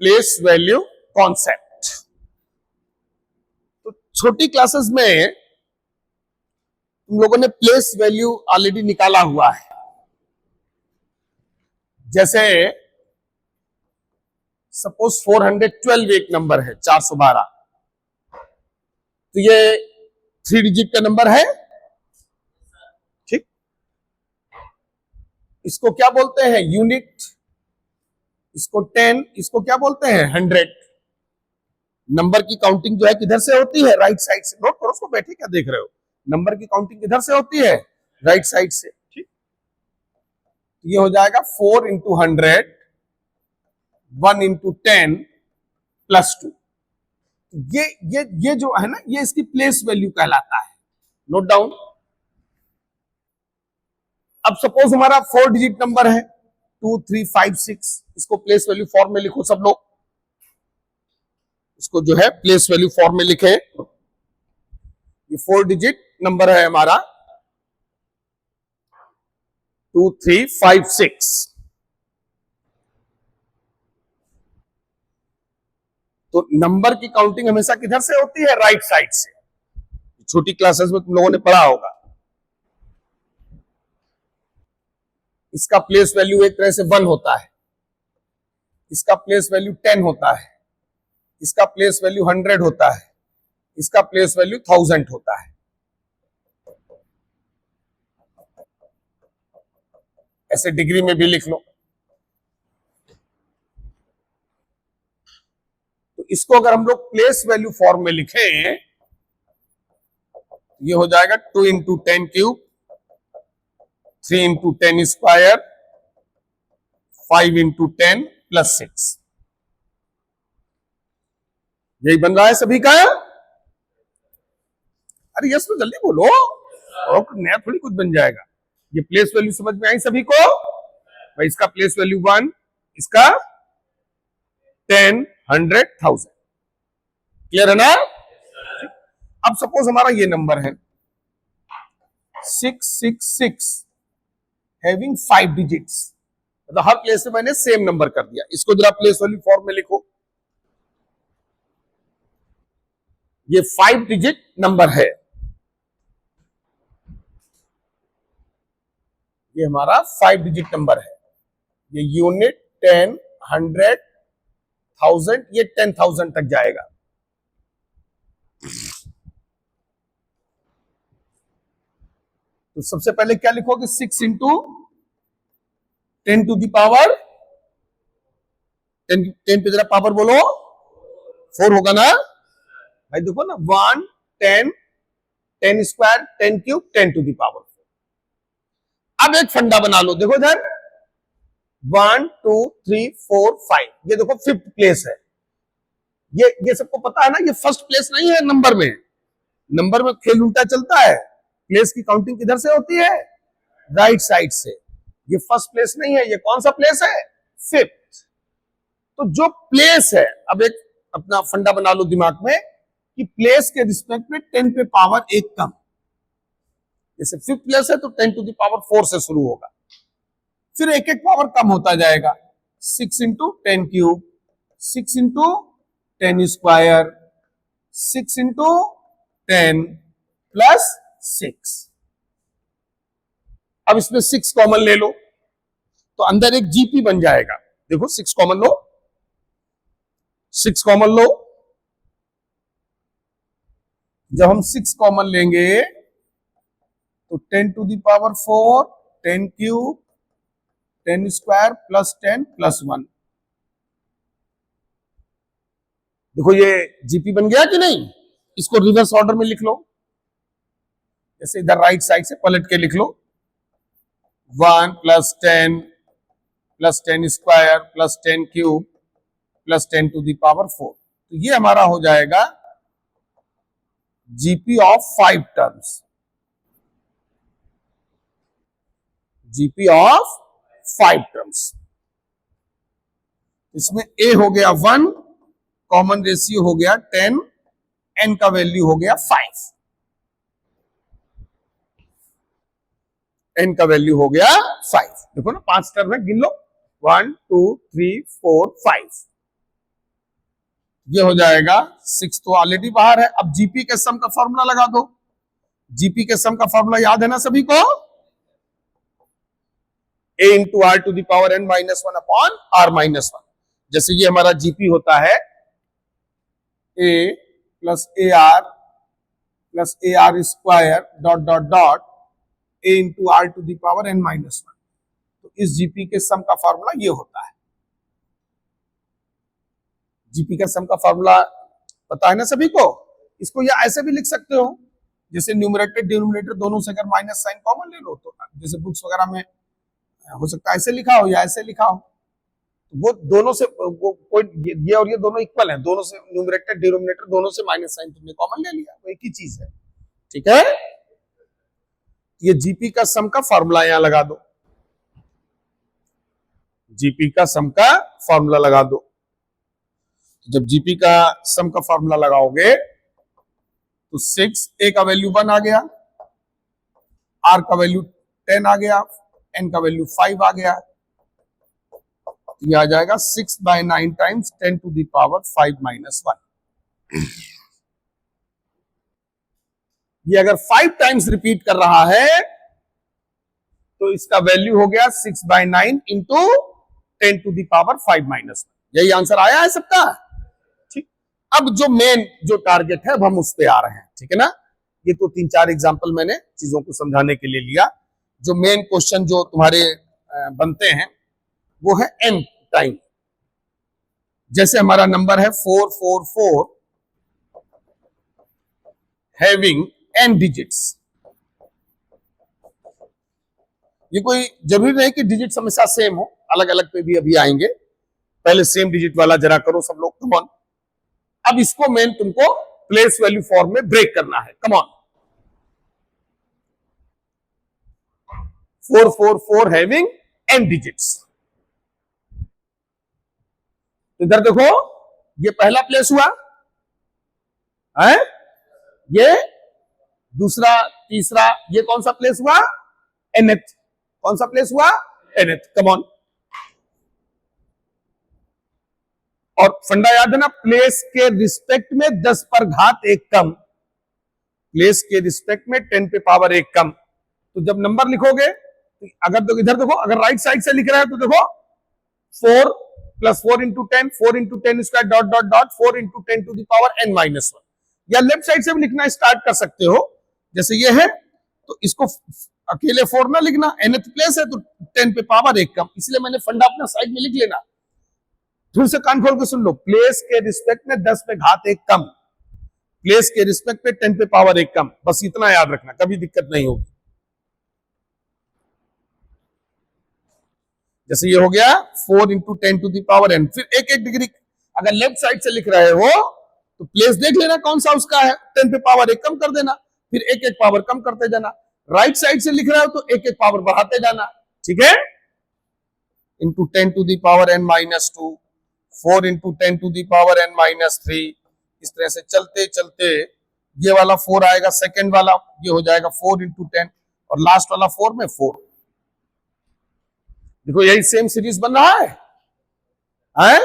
Place value concept. तो छोटी classes में तुम लोगों ने प्लेस वैल्यू ऑलरेडी निकाला हुआ है। जैसे सपोज 412 एक नंबर है, 412, तो ये 3 डिजिट का नंबर है, ठीक। इसको क्या बोलते हैं? यूनिट। इसको 10, इसको क्या बोलते हैं? 100। नंबर की काउंटिंग जो है किधर से होती है? राइट साइड से। नोट करो उसको, बैठे क्या देख रहे हो? नंबर की काउंटिंग किधर से होती है? राइट साइड से, ठीक। ये हो जाएगा 4 इंटू 100, 1 इंटू 10 प्लस 2। ये जो है ना, ये इसकी प्लेस वैल्यू कहलाता है। Note down. अब सपोज हमारा 4 डिजिट नंबर है, 2 3 5 6। इसको प्लेस वैल्यू फॉर्म में लिखो सब लोग। इसको जो है प्लेस वैल्यू फॉर्म में लिखे। ये 4 डिजिट नंबर है हमारा, 2 3 5 6। तो नंबर की काउंटिंग हमेशा किधर से होती है? राइट साइड से। छोटी क्लासेस में तुम लोगों ने पढ़ा होगा। इसका प्लेस वैल्यू एक तरह से 1 होता है, इसका प्लेस वैल्यू 10 होता है, इसका प्लेस वैल्यू 100 होता है, इसका प्लेस वैल्यू 1000 होता है। ऐसे डिग्री में भी लिख लो। तो इसको अगर हम लोग प्लेस वैल्यू फॉर्म में लिखें, ये हो जाएगा 2 into 10 cube, 3 into 10 square, 5 into 10 plus 6। यही बन रहा है सभी का। अरे यस तो जल्दी बोलो, और नया थोड़ी कुछ बन जाएगा। ये प्लेस वैल्यू समझ में आई सभी को? भाई इसका प्लेस वैल्यू 1, इसका 10, 100, 1000। क्लियर है ना? अब सपोज हमारा ये नंबर है 666 हैविंग 5 डिजिट्स। मतलब हर प्लेस में मैंने सेम नंबर कर दिया। इसको जरा प्लेस वैल्यू फॉर्म में लिखो। ये 5 डिजिट नंबर है, ये हमारा 5 डिजिट नंबर है। ये यूनिट 10, 100, 1000, ये 10,000 तक जाएगा। तो सबसे पहले क्या लिखोगे? 6 इंटू 10 टू दी पावर 10 पे जरा पावर बोलो, 4 होगा ना भाई? देखो ना, 1 10 10 square 10 cube 10 to the power 4। अब एक फंडा बना लो, देखो इधर 1 2 3 4 5, ये देखो 5th प्लेस है। ये सबको पता है ना, ये फर्स्ट प्लेस नहीं है नंबर में। नंबर में खेल उल्टा चलता है। प्लेस की काउंटिंग किधर से होती है? राइट साइड से। ये फर्स्ट प्लेस नहीं है, ये कौन सा प्लेस है? 5th। तो जो प्लेस है, अब एक अपना फंडा बना लो दिमाग में कि प्लेस के रिस्पेक्ट में 10 पे पावर 1 कम। जैसे 5th प्लेस है तो 10 टू दी पावर 4 से शुरू होगा, फिर एक एक पावर कम होता जाएगा। 6 into 10 cube, 6 into 10 square, 6 into 10 plus 6। अब इसमें 6 कॉमन ले लो तो अंदर एक जीपी बन जाएगा। देखो 6 कॉमन लो, 6 कॉमन लो। जब हम 6 कॉमन लेंगे तो 10 to the power 4, 10 cube, 10 square plus 10 plus 1। देखो ये जीपी बन गया कि नहीं? इसको रिवर्स ऑर्डर में लिख लो। जैसे इधर राइट साइड से पलट के लिख लो, 1 plus 10 plus 10 square plus 10 cube plus 10 to the power 4। तो ये हमारा हो जाएगा GP of 5 terms. GP of 5 terms. इसमें ए हो गया 1, कॉमन रेशियो हो गया 10, एन का वैल्यू हो गया 5, एन का वैल्यू हो गया 5। देखो ना 5 टर्म है, गिन लो, 1 2 3 4 5। ये हो जाएगा 6 तो ऑलरेडी बाहर है। अब जीपी के सम का फॉर्मूला लगा दो। जीपी के सम का फॉर्मूला याद है ना सभी को? a into r to the power n minus one upon r minus one. जैसे ये हमारा जीपी होता है a plus a r square dot dot dot a into r to the power n minus one. तो इस जीपी के सम का फॉर्मूला ये होता है। जीपी का सम का फॉर्मूला पता है ना सभी को? इसको या ऐसे भी लिख सकते हो, जैसे न्यूमरेटर डिनोमिनेटर दोनों से अगर माइनस साइन कॉमन ले लो तो जैसे बुक्स वगैरह में हो सकता है ऐसे लिखा हो या ऐसे लिखा हो। तो वो दोनों से वो कोई ये और ये दोनों इक्वल है, दोनों से न्यूमरेटर डिनोमिनेटर दोनों से माइनस साइन तुमने कॉमन ले लिया, वो एक ही चीज है। ठीक है, ये जीपी का सम का फॉर्मूला यहां लगा दो। जीपी का सम का फॉर्मूला लगा दो। जब जीपी का सम का फॉर्मूला लगाओगे तो 6 ए का वैल्यू 1 आ गया, आर का वैल्यू 10 आ गया, एन का वैल्यू 5 आ गया। ये आ जाएगा 6/9 times 10 to the power 5 minus 1। ये अगर 5 टाइम्स रिपीट कर रहा है तो इसका वैल्यू हो गया 6/9 into 10 to the power 5 minus 1। यही आंसर आया है सबका। ठीक, अब जो मेन जो टारगेट है अब हम उस पे आ रहे हैं। ठीक है ना, ये तो 3-4 एग्जांपल मैंने चीजों को समझाने के लिए लिया। जो मेन क्वेश्चन जो तुम्हारे बनते हैं वो है n टाइम। जैसे हमारा नंबर है 444 हैविंग n डिजिट्स। ये कोई जरूरी नहीं कि डिजिट्स हमेशा सेम हो, अलग अलग पे भी अभी आएंगे। पहले सेम डिजिट वाला जरा करो सब लोग, कम ऑन। अब इसको मेन तुमको प्लेस वैल्यू फॉर्म में ब्रेक करना है, come on. 444 having n digits. इधर देखो, ये पहला प्लेस हुआ है, ये दूसरा, तीसरा, ये कौन सा प्लेस हुआ? nth। कौन सा प्लेस हुआ? nth। Come on. और फंडा याद है ना, प्लेस के रिस्पेक्ट में 10 पर घात 1 कम, प्लेस के रिस्पेक्ट में 10 पे पावर 1 कम। तो जब नंबर लिखोगे, अगर तो इधर देखो, अगर राइट साइड से लिख रहा है तो देखो 4 plus 4 into 10, 4 into 10 square dot dot dot 4 into 10 to the power n minus 1। या लेफ्ट साइड से भी लिखना स्टार्ट कर सकते हो, जैसे ये है तो इसको अकेले 4 ना लिखना, nth प्लेस है तो 10 पे पावर 1 कम, इसलिए मैंने फंडा अपना साइड में लिख लेना। फिर से कान खोल के सुन लो, प्लेस के रिस्पेक्ट में 10 पे घात 1 कम, प्लेस के रिस्पेक्ट पे 10 पे पावर 1 कम, बस इतना याद रखना, कभी दिक्कत नहीं होगी। जैसे ये हो गया 4 into 10 to the power n। फिर एक एक डिग्री अगर लेफ्ट साइड से लिख रहे हो तो प्लेस देख लेना कौन सा उसका है, 10 पे पावर 1 कम कर देना, फिर एक एक पावर कम करते जाना। राइट साइड से लिख रहे हो तो एक एक पावर बढ़ाते जाना। ठीक है, into 10 to the power n minus 2, 4 into 10 to the power n minus 3। इस तरह से चलते चलते ये वाला 4 आएगा, सेकेंड वाला ये हो जाएगा 4 इंटू 10, और लास्ट वाला 4 में 4। देखो यही सेम सीरीज बन रहा है?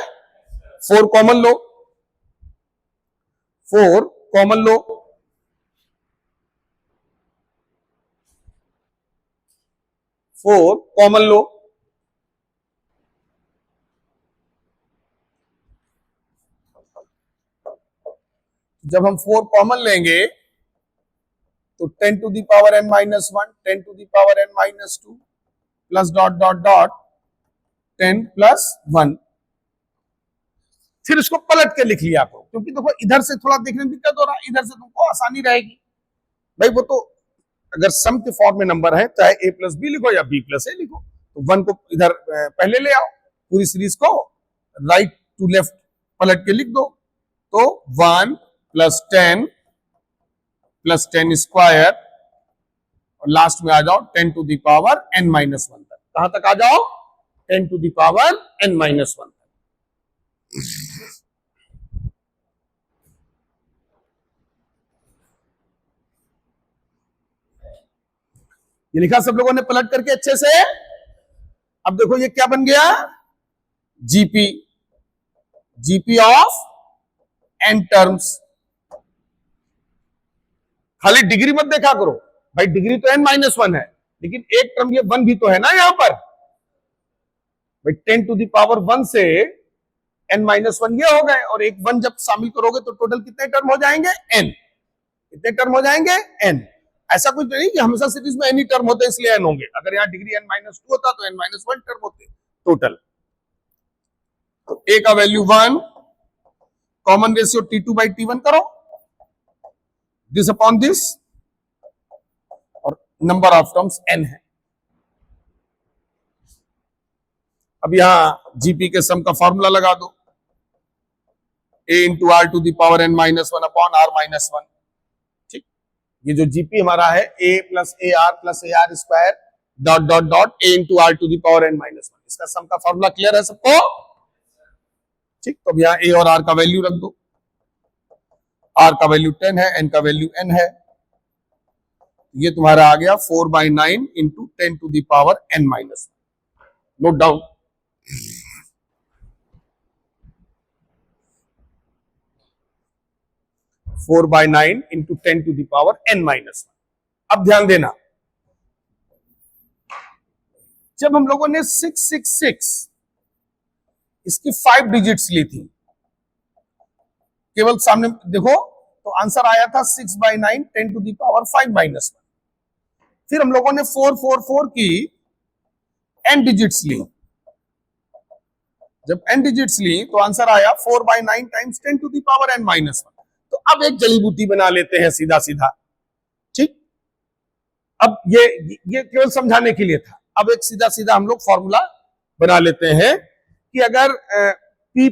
4 कॉमन लो, 4 कॉमन लो, 4 कॉमन लो। जब हम 4 कॉमन लेंगे तो 10 to the power n minus 1, 10 to the power n minus 2 plus dot dot dot 10 plus 1। फिर इसको पलट के लिख लिया करो, क्योंकि देखो इधर से थोड़ा देखने में दिक्कत हो रहा है, इधर से तुमको आसानी रहेगी। भाई वो तो अगर सम के फॉर्म में नंबर है, चाहे a प्लस बी लिखो या b प्लस a लिखो, तो 1 को इधर पहले ले आओ, पूरी सीरीज को राइट टू लेफ्ट पलट के लिख दो। तो 1 प्लस 10 स्क्वायर, और लास्ट में आ जाओ 10 to the power n minus 1 तक। कहां तक आ जाओ? 10 to the power n minus 1 तक। ये लिखा सब लोगों ने पलट करके अच्छे से। अब देखो ये क्या बन गया? GP, GP of n terms. खाली डिग्री मत देखा करो भाई, डिग्री तो n-1 है, लेकिन एक टर्म ये 1 भी तो है ना यहां पर भाई। 10 टू द पावर 1 से n-1 ये हो गए, और एक 1 जब शामिल करोगे तो टोटल कितने टर्म हो जाएंगे? n। कितने टर्म हो जाएंगे? n। ऐसा कुछ नहीं कि हमेशा सीरीज में n ही टर्म होते इसलिए n होंगे। अगर यहाँ डिग्री n-2 होता तो n-1 टर्म होते टोटल। तो a का वैल्यू 1, कॉमन रेशियो T2/T1 करो, दिस अपॉन दिस, और नंबर ऑफ टर्म्स n है। अब यहां जीपी के सम का फॉर्मूला लगा दो, a into r to the power n-1 upon r-1। ठीक, ये जो जीपी हमारा है a plus a r square dot dot dot a into r to the power n-1, इसका सम का फॉर्मूला क्लियर है सबको? ठीक, तो अब यहाँ a और r का वैल्यू रख दो। r का वैल्यू 10 है, n का वैल्यू n है, ये तुम्हारा आ गया 4/9 into 10 to the power n-1। Note down. Four by 9 into 10 to the power n-1। अब ध्यान देना, जब हम लोगों ने 666 इसकी 5 डिजिट्स ली थी, केवल सामने देखो तो आंसर आया था 6/9 10 टू द पावर 5-1। फिर हम लोगों ने 444 की n डिजिट्स ली, जब n डिजिट्स ली तो आंसर आया 4/9 times 10 to the power n-1। तो अब एक जड़ी बूटी बना लेते हैं सीधा सीधा। ठीक, अब ये केवल समझाने के लिए था। अब एक सीधा सीधा हम लोग फॉर्मूला बना लेते हैं कि अगर p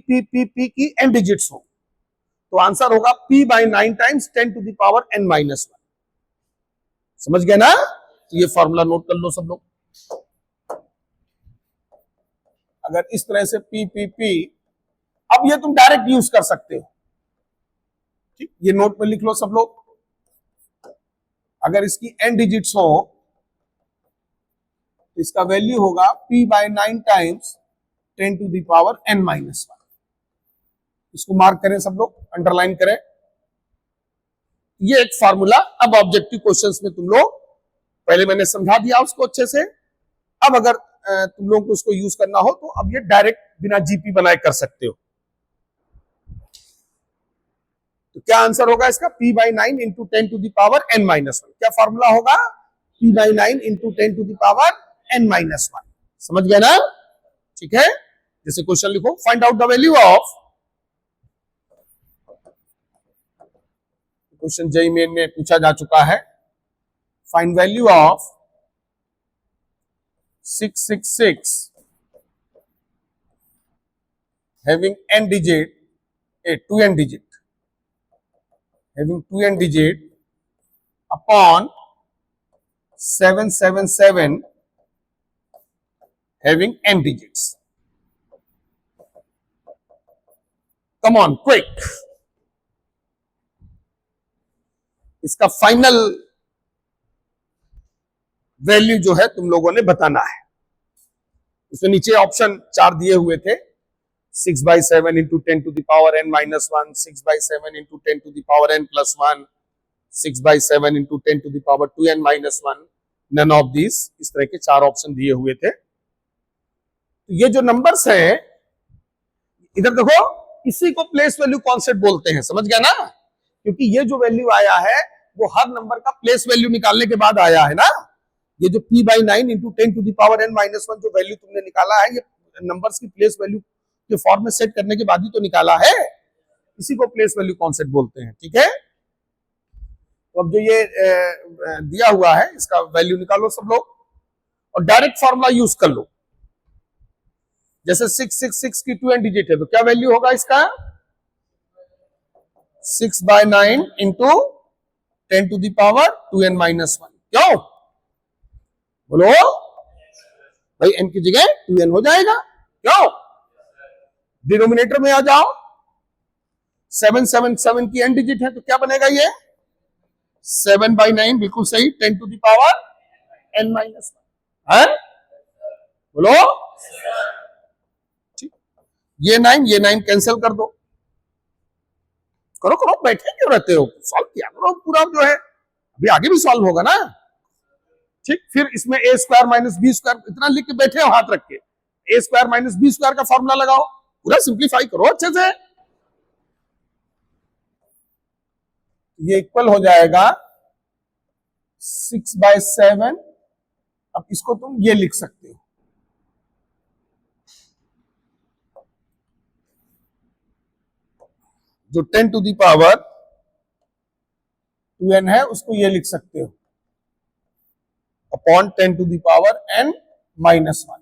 की n डिजिट्स हो तो आंसर होगा p/9 times 10 to the power n-1। समझ गए ना? तो ये फॉर्मूला नोट कर लो सब लोग। अगर इस तरह से p, अब ये तुम डायरेक्ट यूज कर सकते हो। ठीक, ये नोट में लिख लो सब लोग। अगर इसकी n डिजिट्स हो तो इसका वैल्यू होगा p/9 times 10 to the power n-1। इसको मार्क करें सब लोग, अंडरलाइन करें। ये एक फार्मूला अब ऑब्जेक्टिव क्वेश्चंस में तुम लोग, पहले मैंने समझा दिया उसको अच्छे से, अब अगर तुम लोग को उसको यूज करना हो तो अब ये डायरेक्ट बिना जीपी बनाए कर सकते हो। तो क्या आंसर होगा इसका? p/9 into 10 to the power n-1। क्या फॉर्मूला होगा? p/9 into 10 to the power n-1। समझ गया ना? ठीक है, जैसे क्वेश्चन लिखो, find out the value of, question JEE main में पूछा जा चुका है, find value of 666 having n digit, 2n digit, having 2n digit upon 777 having n digits. Come on, quick. इसका फाइनल वैल्यू जो है तुम लोगों ने बताना है। उसमें नीचे ऑप्शन 4 दिए हुए थे, 6/7 into 10 to the power n-1, 6/7 into 10 to the power n+1, 6/7 into 10 to the power 2n-1, none of this, इस तरह के 4 ऑप्शन दिए हुए थे। तो ये जो नंबर्स है, इधर देखो, इसी को प्लेस वैल्यू कॉन्सेप्ट बोलते हैं। समझ गया ना? क्योंकि ये जो वैल्यू आया है वो हर नंबर का प्लेस वैल्यू निकालने के बाद आया है ना। ये जो p/9 into 10 to the power n-1 जो वैल्यू तुमने निकाला है, ये नंबर्स की प्लेस वैल्यू के फॉर्म में सेट करने के बाद ही तो निकाला है। इसी को प्लेस वैल्यू कॉन्सेप्ट बोलते हैं। ठीक है, तो अब जो ये दिया हुआ है इसका वैल्यू निकालो सब लोग और डायरेक्ट फॉर्मूला यूज कर लो। जैसे 666 की 2n डिजिट है तो क्या वैल्यू होगा इसका? 6/9 into 10 to the power 2n-1। क्यों बोलो भाई? n की जगह 2n हो जाएगा। क्यों? डिनोमिनेटर में आ जाओ, 777 की n डिजिट है तो क्या बनेगा? ये 7/9, बिल्कुल सही, 10 टू द पावर n-1 है। बोलो, ठीक, ये 9 कैंसिल कर दो, करो करो, बैठे क्यों रहते हो, सॉल्व किया करो पूरा जो है, अभी आगे भी सॉल्व होगा ना। ठीक, फिर इसमें ए स्क्वायर माइनस बी स्क्वायर, इतना लिख के बैठे हो हाथ रख के, ए स्क्वायर माइनस बी स्क्वायर का फॉर्मूला लगाओ, पूरा सिंप्लीफाई करो अच्छे से। ये इक्वल हो जाएगा 6/7। अब इसको तुम ये लिख सकते हो, जो 10 टू दी पावर 2n है उसको ये लिख सकते हो upon 10 to the power n minus 1।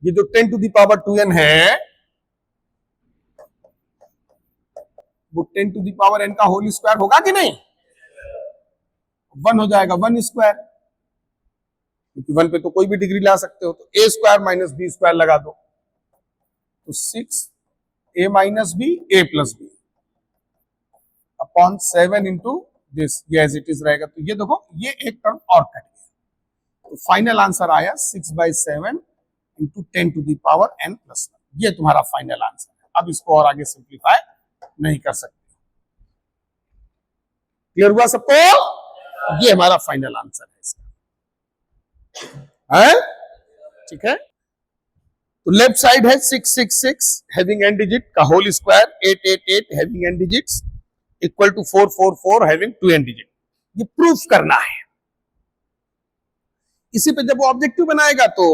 ये जो 10 टू दी पावर 2n है वो 10 टू दी पावर n का होल स्क्वायर होगा कि नहीं, 1 हो जाएगा 1 स्क्वायर, क्योंकि 1 पे तो कोई भी डिग्री ला सकते हो, तो a square minus b square लगा दो, तो 6a minus b a plus b upon 7 into this, ये एज इट इज रहेगा। तो ये देखो ये एक टर्म और कट गया, तो फाइनल आंसर आया 6/7 into 10 to the power n plus 1। ये तुम्हारा फाइनल आंसर है। अब इसको और आगे सिंप्लीफाई नहीं कर सकते। क्लियर हुआ सबको? ये हमारा फाइनल आंसर है इसका, है? ठीक है, तो लेफ्ट साइड है 666 हैविंग एन डिजिट का whole square, 888 having n digits equal to 444 having 2 n digit. ये प्रूफ करना है। इसी पे जब वो ऑब्जेक्टिव बनाएगा तो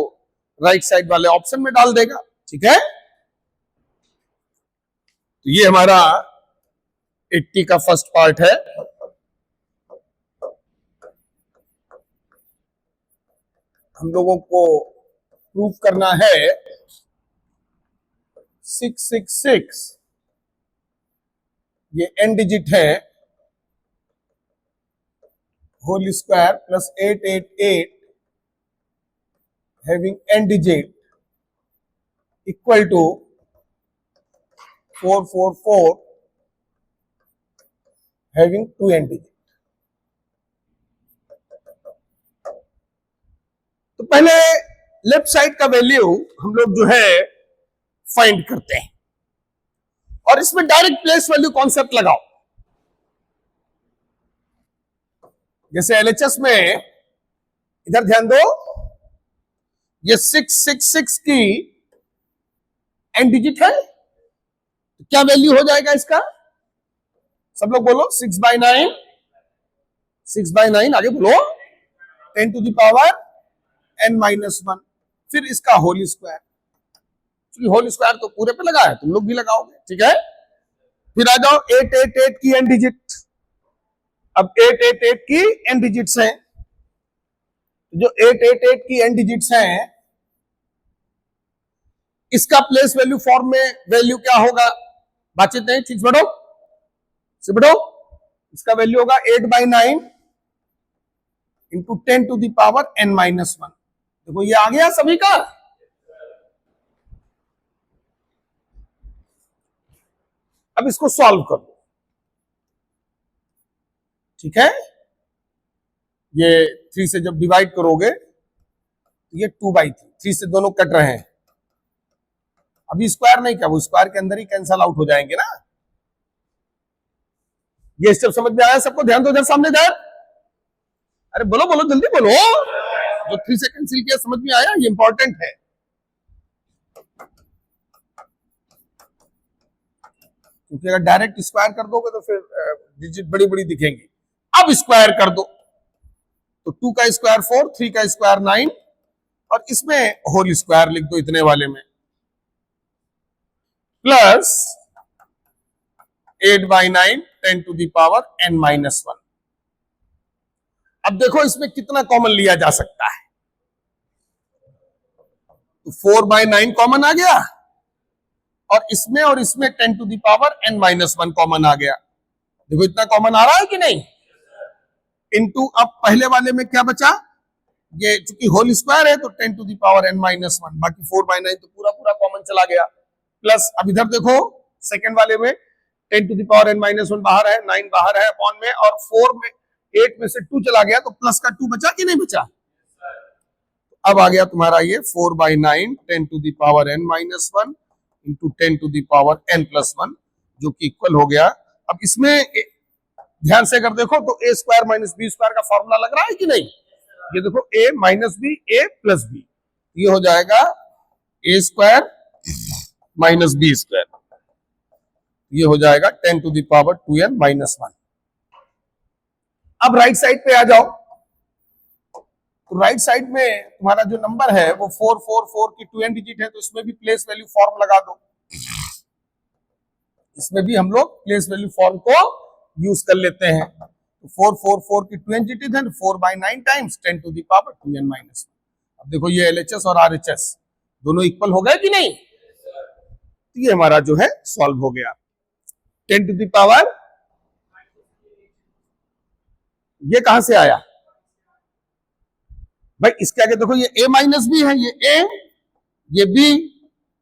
राइट साइड वाले ऑप्शन में डाल देगा। ठीक है, तो ये हमारा 80 का फर्स्ट पार्ट है। हम लोगों को प्रूफ करना है 666 ये एन डिजिट है, whole square plus 888 having n digit equal to 444 having 2 n digit. तो पहले लेफ्ट साइड का वैल्यू हम लोग जो है फाइंड करते हैं, और इसमें डायरेक्ट प्लेस वैल्यू कॉन्सेप्ट लगाओ। जैसे एलएचएस में, इधर ध्यान दो, ये 666 की एन डिजिट है, तो क्या वैल्यू हो जाएगा इसका? सब लोग बोलो 6/9, 6/9, आगे बोलो 10 to the power n minus 1, फिर इसका होल स्क्वायर। होल स्क्वायर तो पूरे पे लगा है, तुम लोग भी लगाओगे। ठीक है, फिर आ जाओ 888 की एन डिजिट। अब 888 की एन डिजिट्स हैं, जो 888 की एन डिजिट्स हैं, इसका प्लेस वैल्यू फॉर्म में वैल्यू क्या होगा? बातचीत नहीं, ठीक बढ़ो से बढ़ो। इसका वैल्यू होगा 8/9 into 10 to the power n minus 1। देखो ये आ गया सभी का। अब इसको सॉल्व कर दो। ठीक है, ये 3 से जब डिवाइड करोगे तो ये 2/3, 3 से दोनों कट रहे हैं। अभी स्क्वायर नहीं क्या, वो स्क्वायर के अंदर ही कैंसल आउट हो जाएंगे ना। ये स्टेप समझ में आया सबको? ध्यान दो इधर सामने इधर, अरे बोलो बोलो जल्दी बोलो, जो 3 से कैंसिल किया समझ में आया? ये इंपॉर्टेंट है। क्योंकि अगर डायरेक्ट स्क्वायर कर दोगे तो फिर डिजिट बड़ी बड़ी दिखेंगी। अब स्क्वायर कर दो, तो 2 का स्क्वायर 4, 3 का स्क्वायर 9, और इसमें होल स्क्वायर लिख दो इतने वाले में, plus 8/9 10 to the power n minus 1। अब देखो इसमें कितना कॉमन लिया जा सकता है, तो 4/9 कॉमन आ गया, और इसमें 10 to the power n minus 1 common आ गया। देखो इतना कॉमन आ रहा है कि नहीं? इनटू, अब पहले वाले में क्या बचा? ये चूंकि होल स्क्वायर है तो 10 to the power n minus 1, बाकी 4/9 तो पूरा पूरा कॉमन चला गया। प्लस अब इधर देखो सेकंड वाले में 10 to the power n minus 1 बाहर है, 9 बाहर है अपॉन में, और 4 में 8 में से 2 चला गया, तो प्लस का 2 बचा कि नहीं बचा? अब आ गया तुम्हारा ये 4/9 10 to the power n minus 1 into 10 to the power n plus 1 जो कि इक्वल हो गया। अब इसमें ध्यान से अगर देखो तो a square minus b square का फॉर्मूला लग रहा है कि नहीं? ये देखो a minus b a plus b, ये हो जाएगा a square minus b square, ये हो जाएगा 10 to the power 2n minus 1। अब राइट साइड पे आ जाओ, तो राइट साइड में तुम्हारा जो नंबर है वो 444 की 2n डिजिट है, तो इसमें भी प्लेस वैल्यू फॉर्म लगा दो। इसमें भी हम लोग प्लेस वैल्यू फॉर्म को यूज कर लेते हैं। तो 444 की 2n डिजिट है, 4/9 times 10 to the power 2n minus 1। अब देखो ये LHS और RHS दोनों इक्वल हो गए कि नहीं? तो ये हमारा जो है सॉल्व हो गया। 10 टू द पावर, ये कहां से आया भाई? इसके आगे देखो ये a माइनस बी है, ये a, ये b,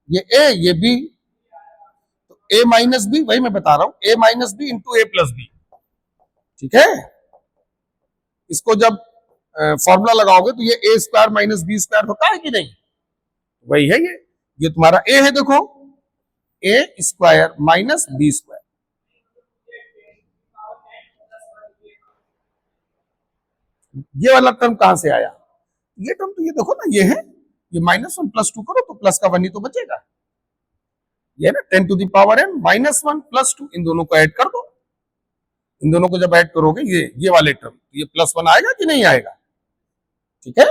ये a, ये b, तो a माइनस बी, वही मैं बता रहा हूं, a minus b into a plus b. ठीक है, इसको जब फॉर्मूला लगाओगे तो ये a square minus b square होता है कि नहीं? वही है ये तुम्हारा a है, देखो a square minus b square. ये वाला टर्म कहां से आया? ये टर्म तो ये देखो ना, ये है, ये -1 + 2 करो तो प्लस का 1 ही तो बचेगा। ये ना 10 टू द पावर n -1 + 2, इन दोनों को ऐड कर दो। इन दोनों को जब ऐड करोगे ये वाले टर्म, ये +1 आएगा कि नहीं आएगा? ठीक है,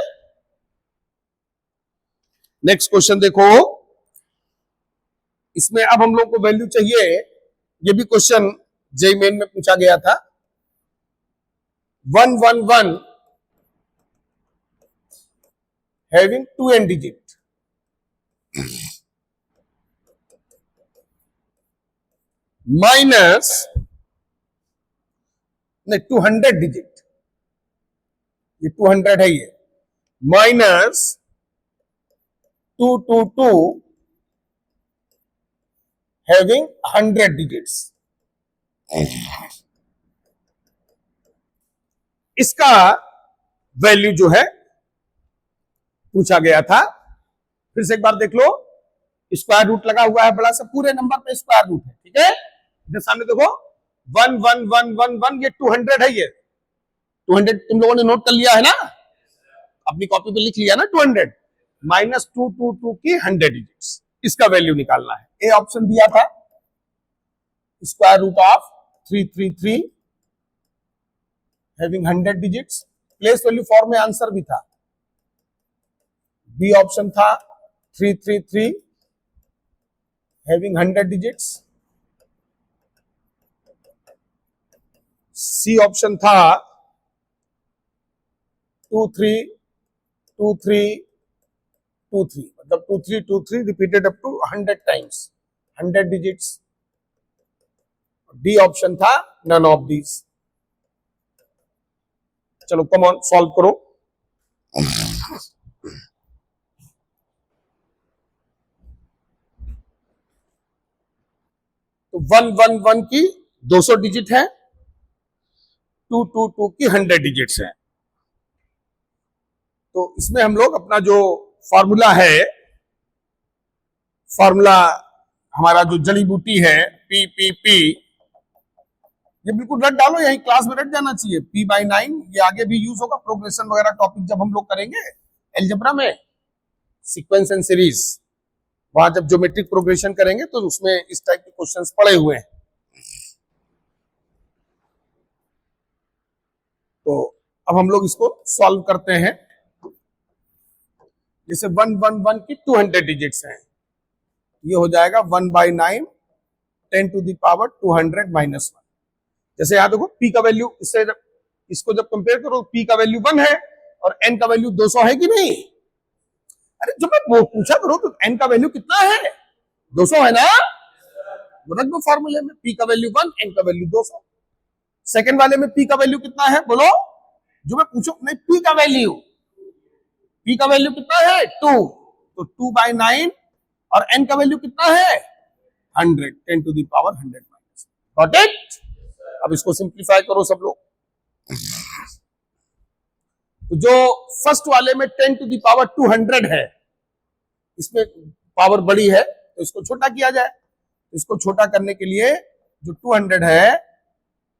नेक्स्ट क्वेश्चन देखो। इसमें अब हम लोग को वैल्यू चाहिए, ये भी क्वेश्चन जेईई मेन में पूछा गया था। 111 having 2n digit minus 200 digit, ये 200 है, ये माइनस 222 having 100 डिजिट्स। इसका वैल्यू जो है पूछा गया था। फिर से एक बार देख लो, स्क्वायर रूट लगा हुआ है बड़ा सा, पूरे नंबर पे स्क्वायर रूट है। ठीक है, इधर सामने देखो 11111, ये 200 है, ये 200 तुम लोगों ने नोट कर लिया है ना, अपनी कॉपी पे लिख लिया ना 200 माइनस 222 की 100 डिजिट्स, इसका वैल्यू निकालना है। ए ऑप्शन दिया था square root of 333 having 100 digits, place value form में आंसर भी था। बी ऑप्शन था 333 हैविंग 100 डिजिट्स, सी ऑप्शन था 232323, मतलब 2323 repeated up to 100 times 100 digits. D option था नन ऑफ दीज। चलो कम ऑन सॉल्व करो। तो 111 की 200 डिजिट है, 222 की 100 डिजिट्स है। तो इसमें हम लोग अपना जो फॉर्मूला है, फॉर्मूला हमारा जो जड़ी बूटी है PPP, ये बिल्कुल रट डालो, यही क्लास में रट जाना चाहिए। P/9, ये आगे भी यूज होगा, प्रोग्रेशन वगैरह टॉपिक जब हम लोग करेंगे अलजेब्रा में, सीक्वेंस एंड सीरीज, वहां जब ज्योमेट्रिक प्रोग्रेशन करेंगे तो उसमें इस टाइप के क्वेश्चंस पड़े हुए हैं। तो अब हम लोग इसको सॉल्व करते हैं। जैसे 111 की 200 डिजिट्स हैं, ये हो जाएगा 1/9 10 टू द पावर 200 माइनस 1। जैसे यहां देखो P का वैल्यू, इससे इसको जब कंपेयर करो, P का वैल्यू 1 है और N का वैल्यू 200 है कि नहीं? अरे जब मैं पूछा करो तो N का वैल्यू कितना है? 200 है ना, रख दो फॉर्मूले में, P का वैल्यू 1, N का वैल्यू 200। सेकंड वाले में P का वैल्यू कितना है बोलो, जो मैं पूछू नहीं, P का वैल्यू कितना है? 2, तो 2/9 और N का वैल्यू कितना है? 100, 10 to the power 100 minus. Got it? अब इसको सिंप्लीफाई करो सब लोग। तो जो फर्स्ट वाले में 10 टू द पावर 200 है, इसमें पावर बड़ी है, तो इसको छोटा किया जाए। इसको छोटा करने के लिए जो 200 है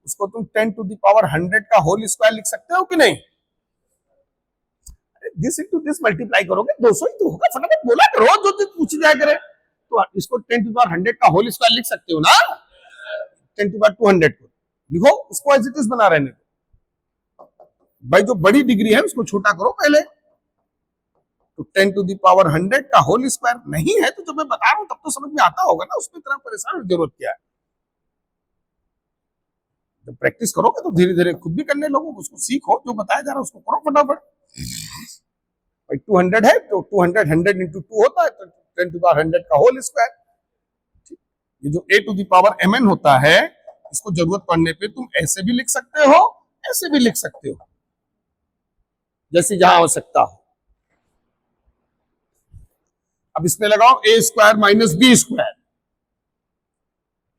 उसको तुम 10 टू द पावर 100 का होल स्क्वायर लिख सकते हो कि नहीं? दिस इंटू दिस मल्टीप्लाई करोगे 200 ही तो होगा। फटाफट बोला करो, जो चीज पूछी जाया करे। तो इसको 10 टू पावर 100 का होल स्क्वायर लिख सकते हो ना? 10 टू पावर 200 को लिखो, उसको एज इट इज बना रहने दो भाई। जो बड़ी डिग्री है उसको छोटा करो पहले। तो 10 टू द पावर 100 का होल स्क्वायर नहीं है तो जब मैं बता रहा हूं तब तो समझ में आता होगा ना, उसमें इतना परेशान होने की जरूरत क्या है? जब प्रैक्टिस करोगे तो धीरे धीरे खुद भी करने लगोगे, उसको सीखो, जो बताया जा रहा है उसको करो फटाफट। भाई 200 है तो 200 100 इंटू 2 होता है, तो 10 टू पावर 100 का होल स्क्वायर। ये जो a to the power mn होता है, इसको जरूरत पड़ने पे तुम ऐसे भी लिख सकते हो, ऐसे भी लिख सकते हो, जैसे जहां आवश्यकता हो। अब इसमें लगाओ a square minus b square,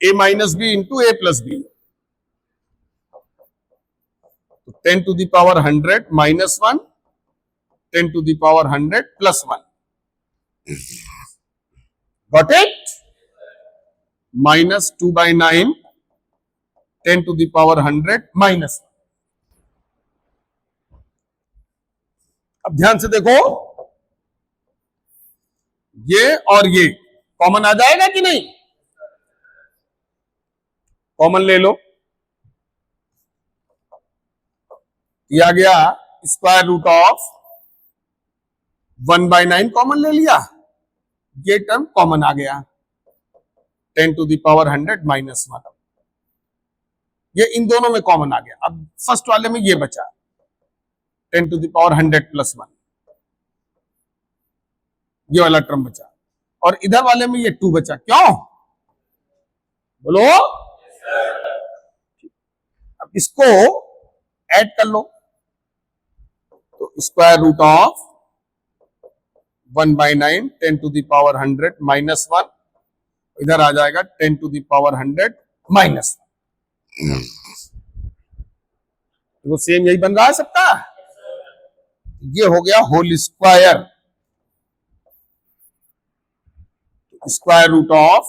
a minus b into a plus b. तो 10 to the power 100 minus 1, 10 to the power 100 plus 1। Got it? Minus 2/9, 10 to the power 100 minus 1। अब ध्यान से देखो, ये और ये कॉमन आ जाएगा कि नहीं? कॉमन ले लो। दिया गया स्क्वायर रूट ऑफ 1/9 कॉमन ले लिया, ये टर्म कॉमन आ गया 10 टू द पावर 100 माइनस 1। ये इन दोनों में कॉमन आ गया। अब फर्स्ट वाले में ये बचा 10 टू द पावर 100 प्लस 1, ये वाला टर्म बचा। और इधर वाले में ये 2 बचा। क्यों बोलो? अब इसको ऐड कर लो, तो square root of 1/9 10 to the power 100 minus 1, इधर आ जाएगा 10 टू द पावर 100 माइनस 1। तो सेम यही बन रहा है सबका। ये हो गया whole square. Square root of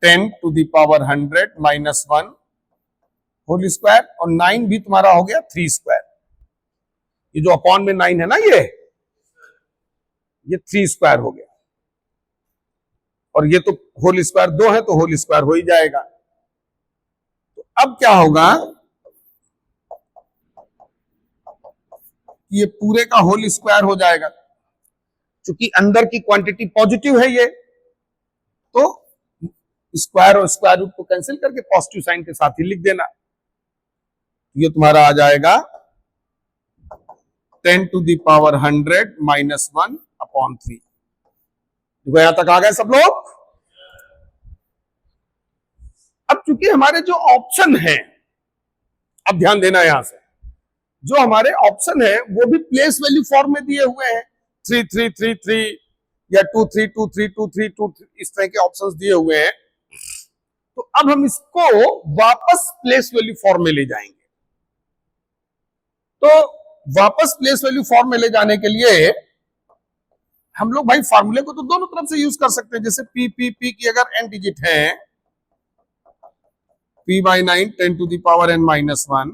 10 to the power 100 minus 1 whole square, और 9 भी तुम्हारा हो गया 3 स्क्वायर। ये जो अपॉन में 9 है ना, ये 3 स्क्वायर हो गया। और ये तो होल स्क्वायर 2 है, तो होल स्क्वायर हो ही जाएगा। तो अब क्या होगा, ये पूरे का होल स्क्वायर हो जाएगा। क्योंकि अंदर की क्वांटिटी पॉजिटिव है ये, तो स्क्वायर और स्क्वायर रूट को कैंसिल करके पॉजिटिव साइन के साथ ही लिख देना। ये तुम्हारा आ जाएगा 10 to the power 100 minus 1 upon 3। देखो यहां तक आ गए सब लोग। अब चूंकि हमारे जो ऑप्शन है, अब ध्यान देना यहां से, जो हमारे ऑप्शन है वो भी प्लेस वैल्यू फॉर्म में दिए हुए हैं, 3 3 3 3 या 2 3 2 3 2 3 2 3, इस तरह के ऑप्शंस दिए हुए हैं। तो अब हम इसको वापस प्लेस वैल्यू फॉर्म में ले जाएंगे। तो वापस प्लेस वैल्यू फॉर्म में ले जाने के लिए हम लोग भाई फार्मूले को तो दोनों तरफ से यूज कर सकते हैं। जैसे पी पी पी की अगर n डिजिट है, p/9 10 to the power n minus 1,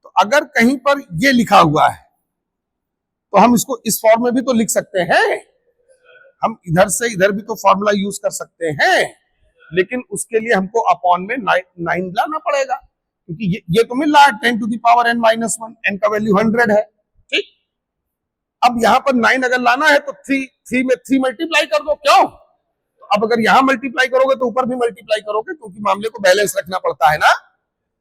तो अगर कहीं पर ये लिखा हुआ है तो हम इसको इस फॉर्म में भी तो लिख सकते हैं। हम इधर से इधर भी तो फॉर्मूला यूज कर सकते हैं, लेकिन उसके लिए हमको अपॉन में 9 लाना पड़ेगा, क्योंकि ये तो मिल रहा है 10 to the power n minus 1, n का वैल्यू 100 है। ठीक, अब यहां पर 9 अगर लाना है तो 3 में 3 मल्टीप्लाई कर दो। क्यों? अब अगर यहां मल्टीप्लाई करोगे तो ऊपर भी मल्टीप्लाई करोगे, क्योंकि मामले को बैलेंस रखना पड़ता है ना।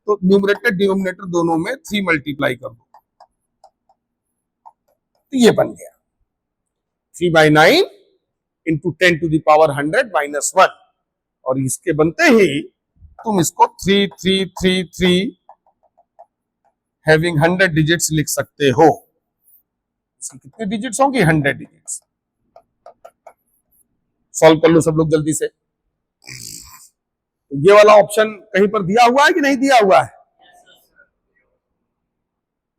तो न्यूमरेटर डिनोमिनेटर दोनों में 3 मल्टीप्लाई कर दो, तो ये बन गया 3/9 into 10 to the power 100 minus 1। और इसके बनते ही तुम इसको 3 3 3 3 हैविंग 100 डिजिट्स लिख सकते हो। इसकी कितने डिजिट्स होंगी? 100 डिजिट्स। सॉल्व कर लो सब लोग जल्दी से। तो ये वाला ऑप्शन कहीं पर दिया हुआ है कि नहीं दिया हुआ है?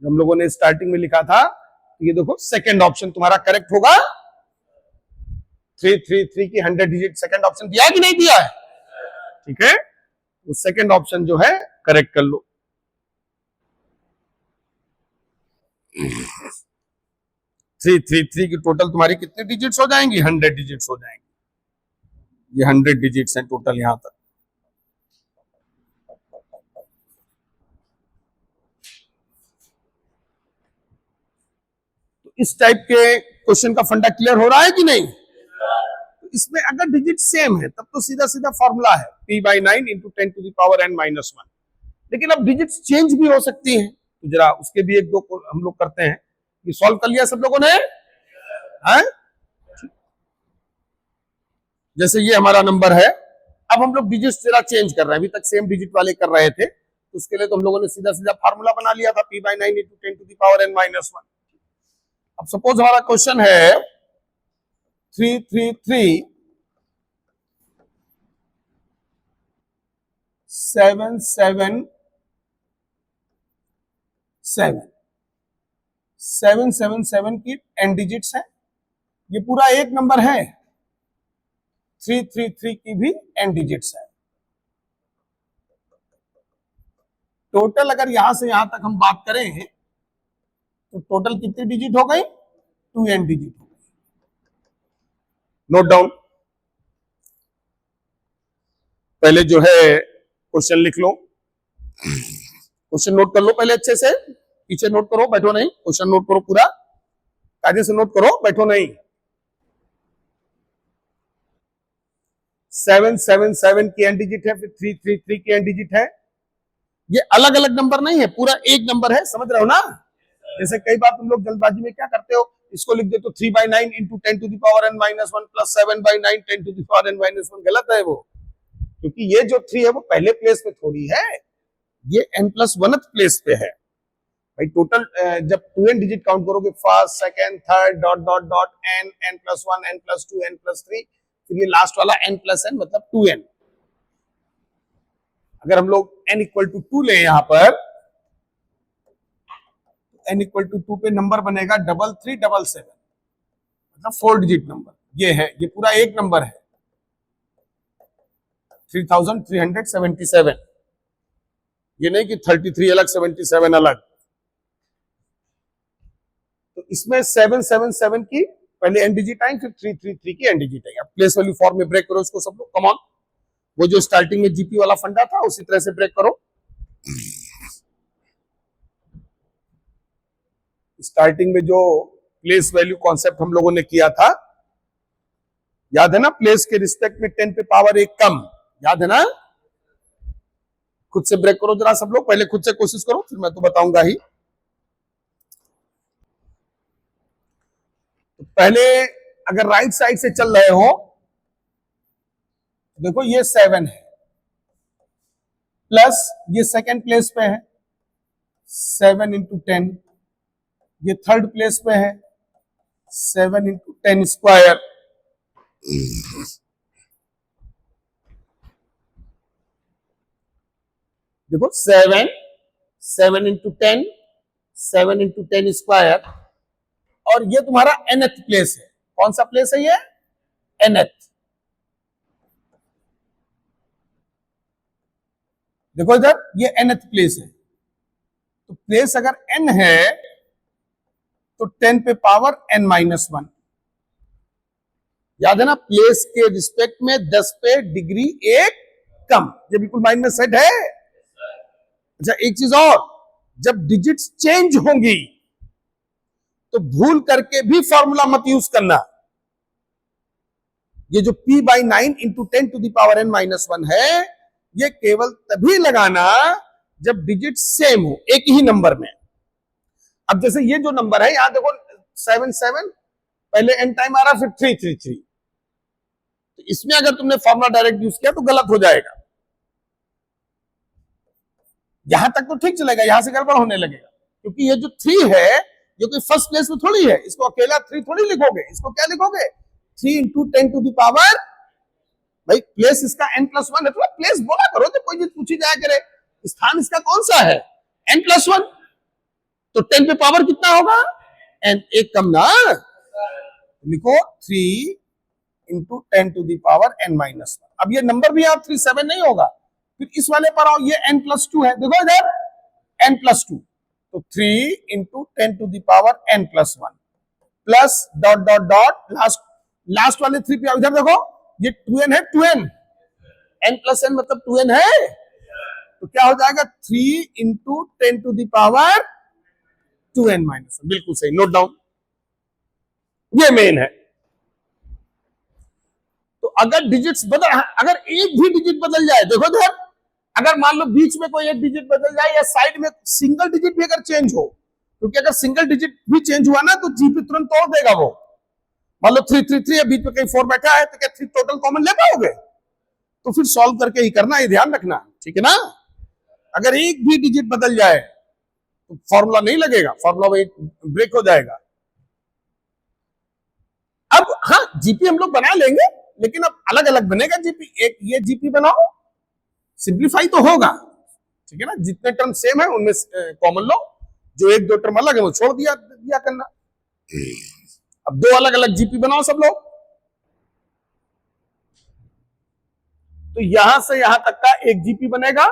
हम लोगों ने स्टार्टिंग में लिखा था, ये देखो सेकंड ऑप्शन तुम्हारा करेक्ट होगा। 333 की 100 डिजिट सेकंड ऑप्शन दिया कि नहीं दिया है? ठीक है, वो सेकंड ऑप्शन जो है करेक्ट कर लो। 333 की टोटल तुम्हारी कितनी डिजिट्स हो जाएंगी? 100 डिजिट्स हो जाएंगी। ये 100 डिजिट्स हैं टोटल यहां तक। तो इस टाइप के क्वेश्चन का फंडा क्लियर हो रहा है कि नहीं? तो इसमें अगर डिजिट सेम है तब तो सीधा सीधा फॉर्मूला है p/9 into 10 to the power n-1। लेकिन अब डिजिट्स चेंज भी हो सकती हैं, तो जरा उसके भी एक दो हम लोग करते हैं। ये सॉल्व कर लिया सब लोगों ने? है? जैसे ये हमारा नंबर है, अब हम लोग डिजिट्स जरा चेंज कर रहे हैं। अभी तक सेम डिजिट वाले कर रहे थे, तो उसके लिए तो हम लोगों ने सीधा सीधा फार्मूला बना लिया था p/9 into 10 to the power n-1। अब सपोज हमारा क्वेश्चन है 333 777 की n डिजिट्स है। ये पूरा एक नंबर है, 333 की भी n डिजिट्स है। टोटल अगर यहां से यहां तक हम बात करें तो टोटल कितनी डिजिट हो गई? 2n डिजिट हो गई। नोट डाउन, पहले जो है क्वेश्चन लिख लो, क्वेश्चन नोट कर लो पहले अच्छे से, पीछे नोट करो, बैठो नहीं, क्वेश्चन नोट करो पूरा कायदे से नोट करो, बैठो नहीं। 777 की n डिजिट है, फिर 333 की n डिजिट है। ये अलग अलग नंबर नहीं है, पूरा एक नंबर है, समझ रहे हो ना? जैसे कई बार तुम लोग जल्दबाजी में क्या करते हो, इसको लिख दे तो 3/9 into 10 to the power n-1 plus 7/9 10 to the power n-1। गलत है वो, क्योंकि ये जो 3 है वो पहले प्लेस पे थोड़ी है, ये n+1th प्लेस पे है भाई। टोटल जब 2n डिजिट काउंट करोगे, first second third dot dot dot n, n+1 n+2 n+3, फिर ये लास्ट वाला n+n मतलब 2n। अगर हम लोग n = 2 ले यहां पर, n = 2 पे नंबर बनेगा 3377, मतलब 4 डिजिट नंबर ये है। ये पूरा एक नंबर है 3377, ये नहीं कि 33 अलग 77 अलग। तो इसमें 777 की पहले n डिजिट आई, फिर 333 की n डिजिट आई। अब प्लेस वैल्यू फॉर्म में ब्रेक करो इसको सब लोग, कम ऑन। वो जो स्टार्टिंग में जीपी वाला फंडा था उसी तरह से ब्रेक करो। स्टार्टिंग में जो प्लेस वैल्यू कॉन्सेप्ट हम लोगों ने किया था, याद है ना? प्लेस के रिस्पेक्ट में 10 पे पावर 1 कम, याद है ना? खुद से ब्रेक करो जरा सब लोग, पहले खुद से कोशिश करो, फिर मैं तो बताऊंगा ही। तो पहले अगर राइट साइड से चल रहे हो, देखो ये 7 है, प्लस ये सेकंड प्लेस पे है 7 इंटू 10, ये थर्ड प्लेस पे है 7 इंटू 10 स्क्वायर, देखो 7 इंटू 10, 7 इंटू 10 स्क्वायर, और ये तुम्हारा nth प्लेस है। कौन सा प्लेस है ये? nth। देखो इधर ये nth प्लेस है, तो प्लेस अगर n है तो 10 पे पावर n-1। याद है ना? प्लेस के रिस्पेक्ट में 10 पे डिग्री 1 कम, ये बिल्कुल माइंड में सेट है। अच्छा एक चीज और, जब डिजिट्स चेंज होंगी तो भूल करके भी फॉर्मूला मत यूज करना। ये जो p/9 into 10 to the power n-1 है, ये केवल तभी लगाना जब डिजिट सेम हो, एक ही नंबर में। अब जैसे ये जो नंबर है, यहां देखो 77, पहले n टाइम आ रहा, फिर 333, तो इसमें अगर तुमने फॉर्मूला डायरेक्ट यूज किया तो गलत हो जाएगा। यहां तक तो ठीक चलेगा, यहां से गड़बड़ होने लगेगा, क्योंकि ये जो 3 है ये कोई फर्स्ट प्लेस में थोड़ी है, इसको अकेला 3 थोड़ी लिखोगे, इसको क्या लिखोगे? 3 इंटू 10 टू द पावर, भाई प्लेस इसका n+1 है, तो प्लेस बोला करो जब कोई चीज पूछी जाया करे, स्थान इसका कौन सा है? n+1, तो 10 पे पावर कितना होगा? n, एक कम ना, लिखो 3 into 10 to the power n minus 1। अब ये नंबर भी यहाँ 3 7 नहीं होगा, फिर इस वाले पर आओ, ये n+2 है, देखो इधर n+2, तो 3 into 10 to the power n+1 plus dot dot dot last वाले 3 पे आओ, इधर देखो ये 2n है, 2n n+n मतलब 2n है, तो क्या हो जाएगा 3 into 10 to the power 2n minus 1। बिल्कुल सही, नोट डाउन, ये मेन है। तो अगर डिजिट्स बदल, अगर एक भी डिजिट बदल जाए, देखो इधर, अगर मान लो बीच में कोई एक डिजिट बदल जाए या साइड में सिंगल डिजिट भी अगर चेंज हो, क्योंकि अगर सिंगल डिजिट भी चेंज हुआ ना तो जीपी तुरंत तोड़ देगा वो। मान लो 3 3 3 है, बीच में कहीं 4 बैठा है, तो क्या 3 टोटल कॉमन ले पाओगे? तो फिर सॉल्व करके ही करना, ये ध्यान रखना, ठीक है ना। अगर एक भी डिजिट बदल जाए तो फॉर्मूला नहीं लगेगा, फॉर्मूला ब्रेक हो जाएगा। अब हाँ, जीपी हम लोग बना लेंगे, लेकिन अब अलग अलग बनेगा जीपी। एक ये जीपी बनाओ, सिंप्लीफाई तो होगा, ठीक है ना, जितने टर्म सेम है उनमें कॉमन लो, जो एक दो टर्म अलग है वो छोड़ दिया करना। अब दो अलग अलग जीपी बनाओ सब लोग। तो यहां से यहां तक का एक जीपी बनेगा,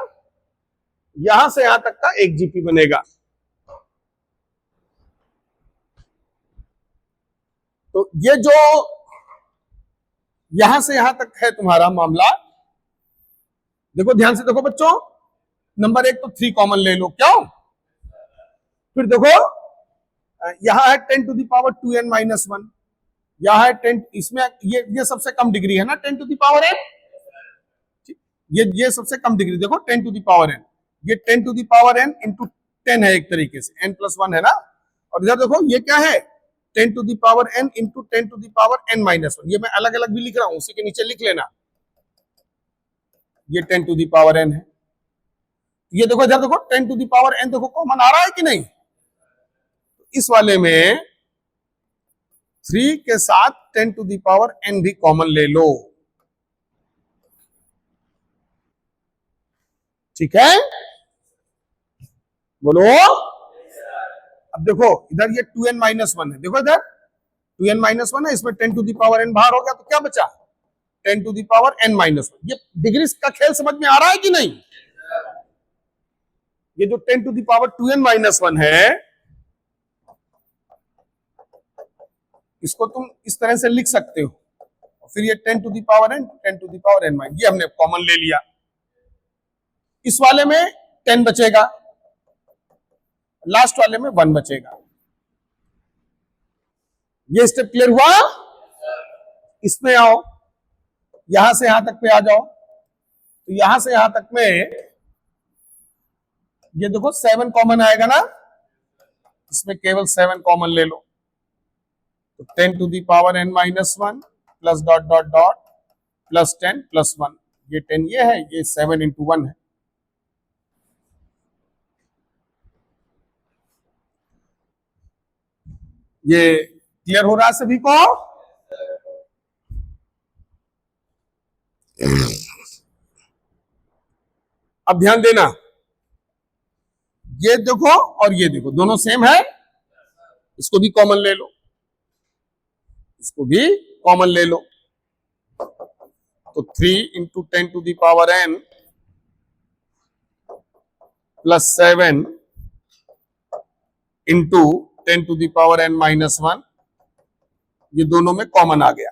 यहां से यहां तक का एक जीपी बनेगा। तो ये जो यहां से यहां तक है तुम्हारा मामला, देखो ध्यान से देखो बच्चों, नंबर 1 तो 3 कॉमन ले लो, क्यों? फिर देखो यहां है 10 to the power 2n minus 1, यहां है 10, इसमें ये सबसे कम डिग्री है ना 10 टू द पावर n, ये सबसे कम डिग्री, देखो 10 टू द पावर n, ये 10 to the power n into 10 है एक तरीके से, n+1 है ना। और इधर देखो ये क्या है, 10 to the power n into 10 to the power n minus 1। ये मैं अलग अलग भी लिख रहा हूं, उसी के नीचे लिख लेना, ये 10 टू द पावर n है। ये देखो इधर देखो 10 टू द पावर n, देखो कॉमन आ रहा है कि नहीं? इस वाले में 3 के साथ 10 टू द पावर n भी कॉमन ले लो, ठीक है, बोलो। अब देखो इधर ये 2n माइनस 1 है, देखो इधर 2n माइनस 1 है, इसमें 10 टू द पावर n बाहर हो गया, तो क्या बचा 10 to the power n minus 1। ये डिग्री का खेल समझ में आ रहा है कि नहीं? ये जो 10 to the power 2n minus 1 है, इसको तुम इस तरह से लिख सकते हो, फिर ये 10 to the power n 10 to the power n minus, ये हमने कॉमन ले लिया। इस वाले में 10 बचेगा, लास्ट वाले में 1 बचेगा। ये स्टेप क्लियर हुआ? इसमें आओ, यहां से यहां तक पे आ जाओ, तो यहां से यहां तक में ये देखो 7 कॉमन आएगा ना, इसमें केवल 7 कॉमन ले लो, तो 10 to the power n minus 1 plus dot dot dot plus 10 plus 1, ये 10 ये है, ये 7 इंटू 1 है। ये क्लियर हो रहा है सभी को? अब ध्यान देना, ये देखो और ये देखो दोनों सेम है, इसको भी कॉमन ले लो, इसको भी कॉमन ले लो, तो 3 into 10 to the power n plus 7 into 10 to the power n minus 1, ये दोनों में कॉमन आ गया।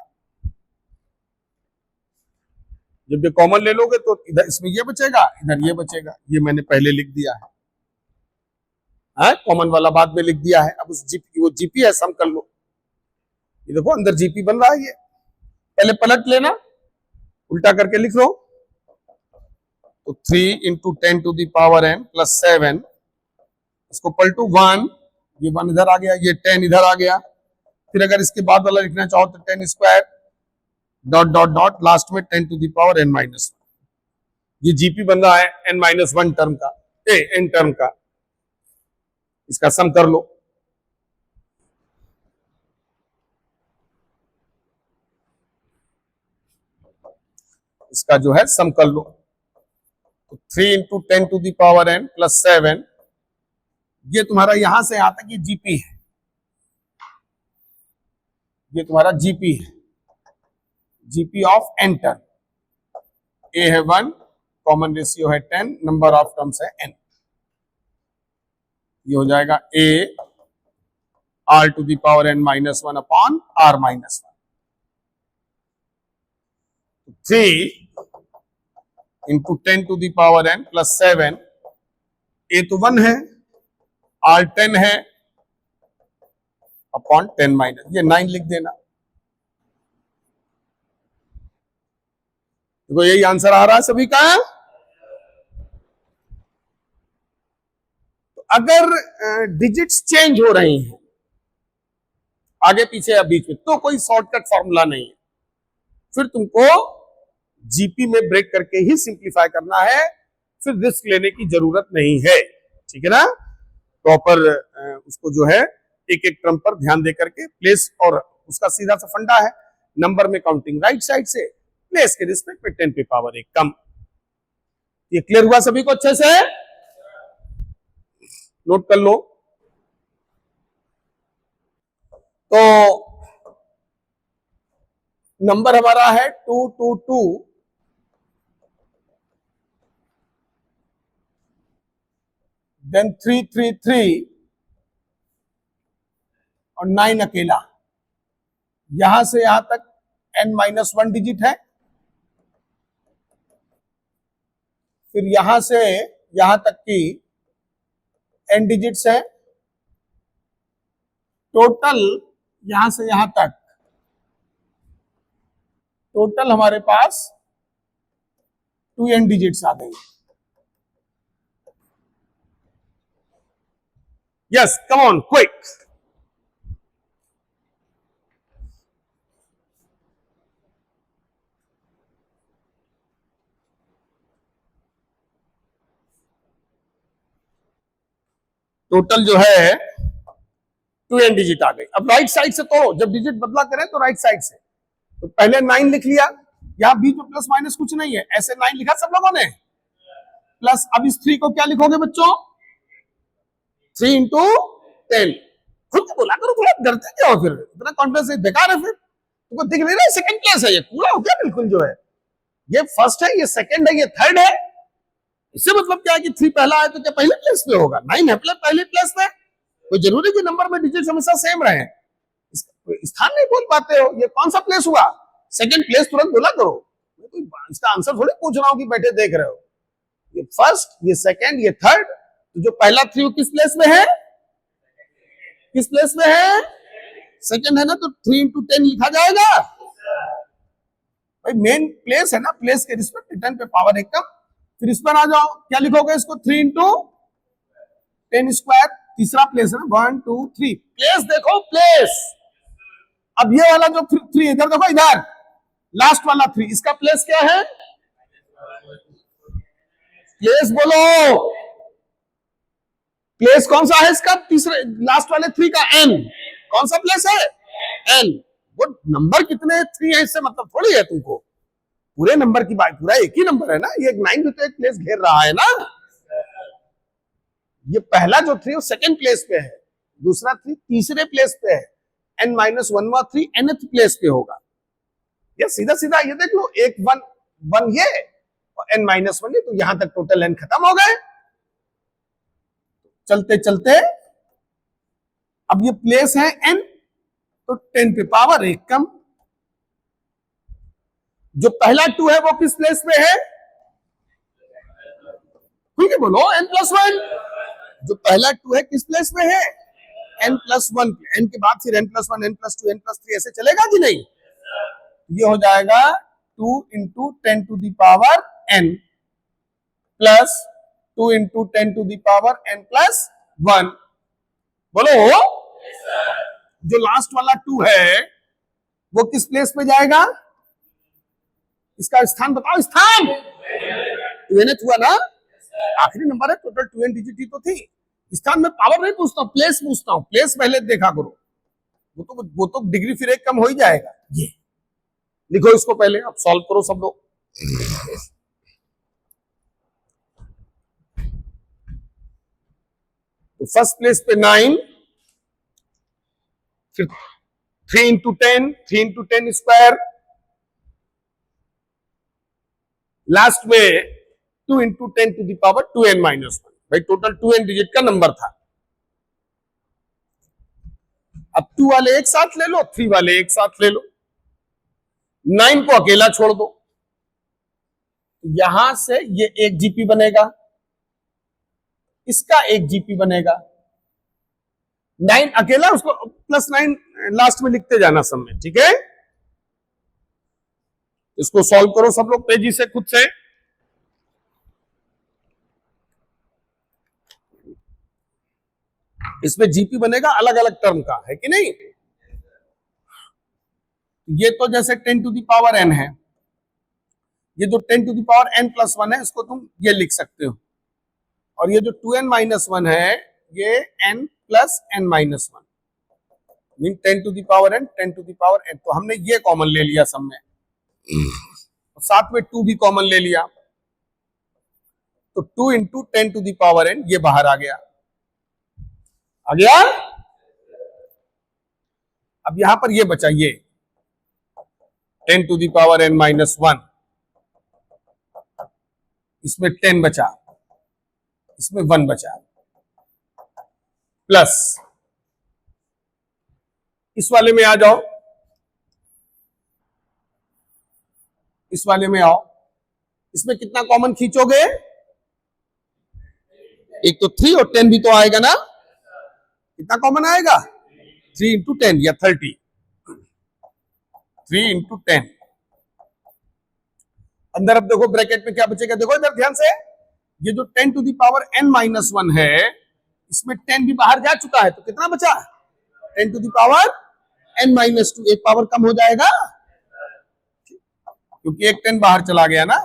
जब ये कॉमन ले लोगे तो इधर इसमें ये बचेगा, इधर ये बचेगा, ये मैंने पहले लिख दिया है, कॉमन वाला बाद में लिख दिया है। अब उस जीपी, वो जीपी है, सम कर लो, ये देखो अंदर जीपी बन रहा है, ये पहले पलट लेना, उल्टा करके लिख लो, तो 3 into 10 to the power n plus 7, इसको पलटू 1, ये 1 इधर आ गया, ये 10 इधर आ गया, फिर अगर इसके बाद वाला लिखना चाहो तो 10 square dot dot dot last में 10 to the power n minus 1, ये जीपी बन रहा है n माइनस 1 टर्म का, n टर्म का, इसका सम कर लो। इसका जो है सम कर लो, तो 3 into 10 to the power n plus 7, ये तुम्हारा यहां से यहां तक ये जीपी है, ये तुम्हारा जीपी है, GP of n term, a है 1, कॉमन रेशियो है 10, नंबर ऑफ टर्म्स है n। ये हो जाएगा a r to the power n minus 1 upon r minus 1, 3 into 10 to the power n plus 7, a तो 1 है, r 10 है, अपॉन 10 माइनस, ये 9 लिख देना। देखो यही आंसर आ रहा है सभी का। तो अगर डिजिट्स चेंज हो रही हैं आगे पीछे या बीच में, तो कोई शॉर्टकट फॉर्मूला नहीं है, फिर तुमको जीपी में ब्रेक करके ही सिंप्लीफाई करना है, फिर रिस्क लेने की जरूरत नहीं है। ठीक है ना, प्रॉपर उसको जो है एक एक टर्म पर ध्यान दे करके प्लेस, और उसका सीधा सा फंडा है नंबर में काउंटिंग राइट साइड से, प्लेस के रिस्पेक्ट में 10 पे पावर 1 कम। ये क्लियर हुआ सभी को अच्छे से? नोट कर लो। तो नंबर हमारा है 222, देन 333 और 9 अकेला। यहां से यहां तक n-1 डिजिट है, फिर यहां से यहां तक की n डिजिट्स है, टोटल यहां से यहां तक टोटल हमारे पास 2n डिजिट्स आ गई। Yes, come on quick. Total जो है 2n डिजिट आ गई। अब राइट साइड से तोड़ो, जब डिजिट बदला करें तो राइट साइड से। तो पहले 9 लिख लिया, यहां बीच में प्लस माइनस कुछ नहीं है, ऐसे 9 लिखा सब लोगों ने, प्लस अब इस 3 को क्या लिखोगे बच्चों? 3 इंटू 10। खुद बोला करो, थोड़ा डरते क्या हो, फिर इतना कॉन्फिडेंस बेकार है। फिर तुमको दिख नहीं रहा है सेकंड प्लेस है, ये कूड़ा हो गया बिल्कुल। जो है ये फर्स्ट है, ये सेकंड है, ये थर्ड है। इससे मतलब क्या है कि 3 पहला है तो क्या पहले प्लेस पे होगा? 9 है पहले प्लेस पे। कोई जरूरी कि नंबर में डिजिट हमेशा सेम रहे? स्थान नहीं बोल पाते हो, ये कौन सा प्लेस हुआ? सेकंड प्लेस तुरंत बोला करो। इसका आंसर थोड़ी पूछ रहा हूं कि बैठे देख रहे हो। ये फर्स्ट, ये सेकंड, ये थर्ड। तो जो पहला 3 किस प्लेस में है? किस प्लेस में है? सेकंड है ना, तो 3 इंटू 10 लिखा जाएगा। भाई मेन प्लेस है ना, प्लेस के रिस्पेक्ट 10 पे पावर 1 कम। फिर इस पर आ जाओ, क्या लिखोगे इसको? 3 इंटू 10 स्क्वायर, तीसरा प्लेस है ना, 1 2 3। प्लेस देखो, प्लेस। अब ये वाला जो 3 इधर देखो, इधर लास्ट वाला 3, इसका प्लेस क्या है? प्लेस बोलो, प्लेस कौन सा है इसका? तीसरे लास्ट वाले 3 का n। कौन सा प्लेस है? n। वो नंबर कितने 3 है इससे मतलब थोड़ी है तुमको, पूरे नंबर की बात, पूरा एक ही नंबर है ना। ये 9 भी तो एक प्लेस घेर रहा है ना। ये पहला जो 3 वो सेकंड प्लेस पे है, दूसरा 3 तीसरे प्लेस पे है, n-1वां 3 nth प्लेस पे होगा। ये सीधा सीधा ये देख लो, एक 1 ये और n-1 ये, तो यहां तक टोटल n खत्म हो गए। चलते चलते अब ये प्लेस है n, तो 10 पे पावर 1 कम। जो पहला 2 है वो किस प्लेस पे है? खुल के बोलो, n+1। जो पहला 2 है किस प्लेस में है? n+1 पे। n के बाद फिर n+1, n+2, n+3 ऐसे चलेगा कि नहीं? ये हो जाएगा 2 into 10 to the power n plus 2 into 10 to the power n+1। बोलो, जो लास्ट वाला 2 है वो किस प्लेस पे जाएगा? इसका स्थान बताओ, स्थान। 2n हुआ ना, आखिरी नंबर है, टोटल 2n डिजिट ही तो थी। स्थान में पावर नहीं पूछता हूं, प्लेस पूछता हूं। प्लेस पहले देखा करो, वो तो डिग्री फिर 1 कम हो ही जाएगा। ये लिखो इसको पहले, अब सॉल्व करो सब लोग। तो फर्स्ट प्लेस पे 9, फिर 3 इंटू 10 स्क्वायर, लास्ट में 2 into 10 to the power 2n minus 1, भाई टोटल 2n डिजिट का नंबर था। अब 2 वाले एक साथ ले लो, 3 वाले एक साथ ले लो, 9 को अकेला छोड़ दो, यहां से ये एक जीपी बनेगा, इसका एक जीपी बनेगा, 9 अकेला, उसको प्लस 9 लास्ट में लिखते जाना सब में, ठीक है। इसको सॉल्व करो सब लोग तेजी से खुद से। इसमें जीपी बनेगा अलग अलग टर्म का, है कि नहीं। ये तो जैसे 10 टू द पावर n है, ये जो 10 to the power n plus 1 है इसको तुम ये लिख सकते हो, और ये जो 2n माइनस 1 है ये n plus n minus 1 mean 10 to the power n 10 to the power n। तो हमने ये कॉमन ले लिया सब में, और साथ में 2 भी कॉमन ले लिया, तो 2 into 10 to the power n ये बाहर आ गया, आ गया। अब यहां पर ये बचा, ये 10 to the power n minus 1, इसमें 10 बचा, इसमें 1 बचा, प्लस इस वाले में आ जाओ, इस वाले में आओ, इसमें कितना कॉमन खींचोगे, एक तो 3 और 10 भी तो आएगा ना, कितना कॉमन आएगा, 3 इंटू 10 या 30, 3 इंटू 10। अंदर अब देखो ब्रैकेट में क्या बचेगा, देखो इधर ध्यान से, ये जो 10 to the power n minus 1 है इसमें 10 भी बाहर जा चुका है, तो कितना बचा, 10 to the power n minus 2, एक पावर कम हो जाएगा क्योंकि एक 10 बाहर चला गया ना,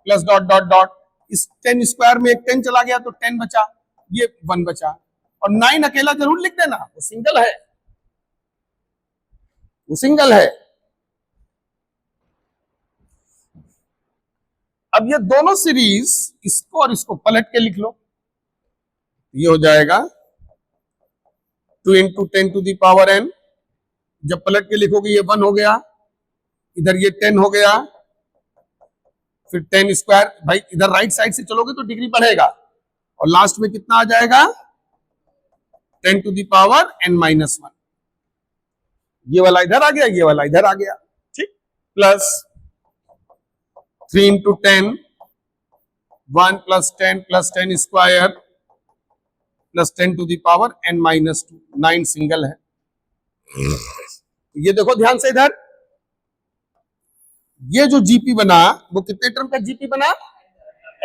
प्लस डॉट डॉट डॉट, इस 10 स्क्वायर में एक 10 चला गया तो 10 बचा, ये 1 बचा, और 9 अकेला जरूर लिख देना, वो सिंगल है, वो सिंगल है। अब ये दोनों सीरीज, इसको और इसको पलट के लिख लो, ये हो जाएगा 2 into 10 to the power n, जब पलट के लिखोगे ये 1 हो गया, इधर ये 10 हो गया, फिर 10 स्क्वायर, भाई इधर राइट साइड से चलोगे तो डिग्री बढ़ेगा, और लास्ट में कितना आ जाएगा 10 to the power n minus 1, ये वाला इधर आ गया, ये वाला इधर आ गया, ठीक, plus 3 into 10, 1 plus 10 square plus 10 to the power n minus 2, 9 single है। ये देखो ध्यान से इधर, ये जो जीपी बना वो कितने टर्म का जीपी बना,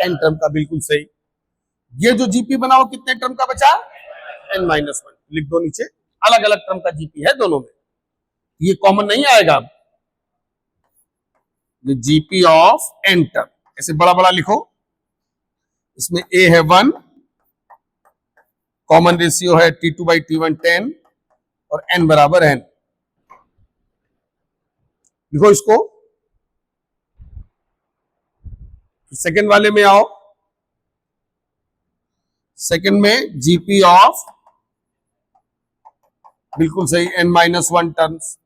n टर्म का, बिल्कुल सही। ये जो जीपी बना वो कितने टर्म का बचा, n माइनस 1, लिख दो नीचे, अलग अलग टर्म का जीपी है दोनों में, ये कॉमन नहीं आएगा। जीपी ऑफ n टर्म ऐसे बड़ा बड़ा लिखो, इसमें a है 1, कॉमन रेशियो है T2 बाई T1 10, और n बराबर n, लिखो इसको। सेकंड वाले में आओ, सेकंड में जीपी ऑफ, बिल्कुल सही, n माइनस 1 टर्म्स,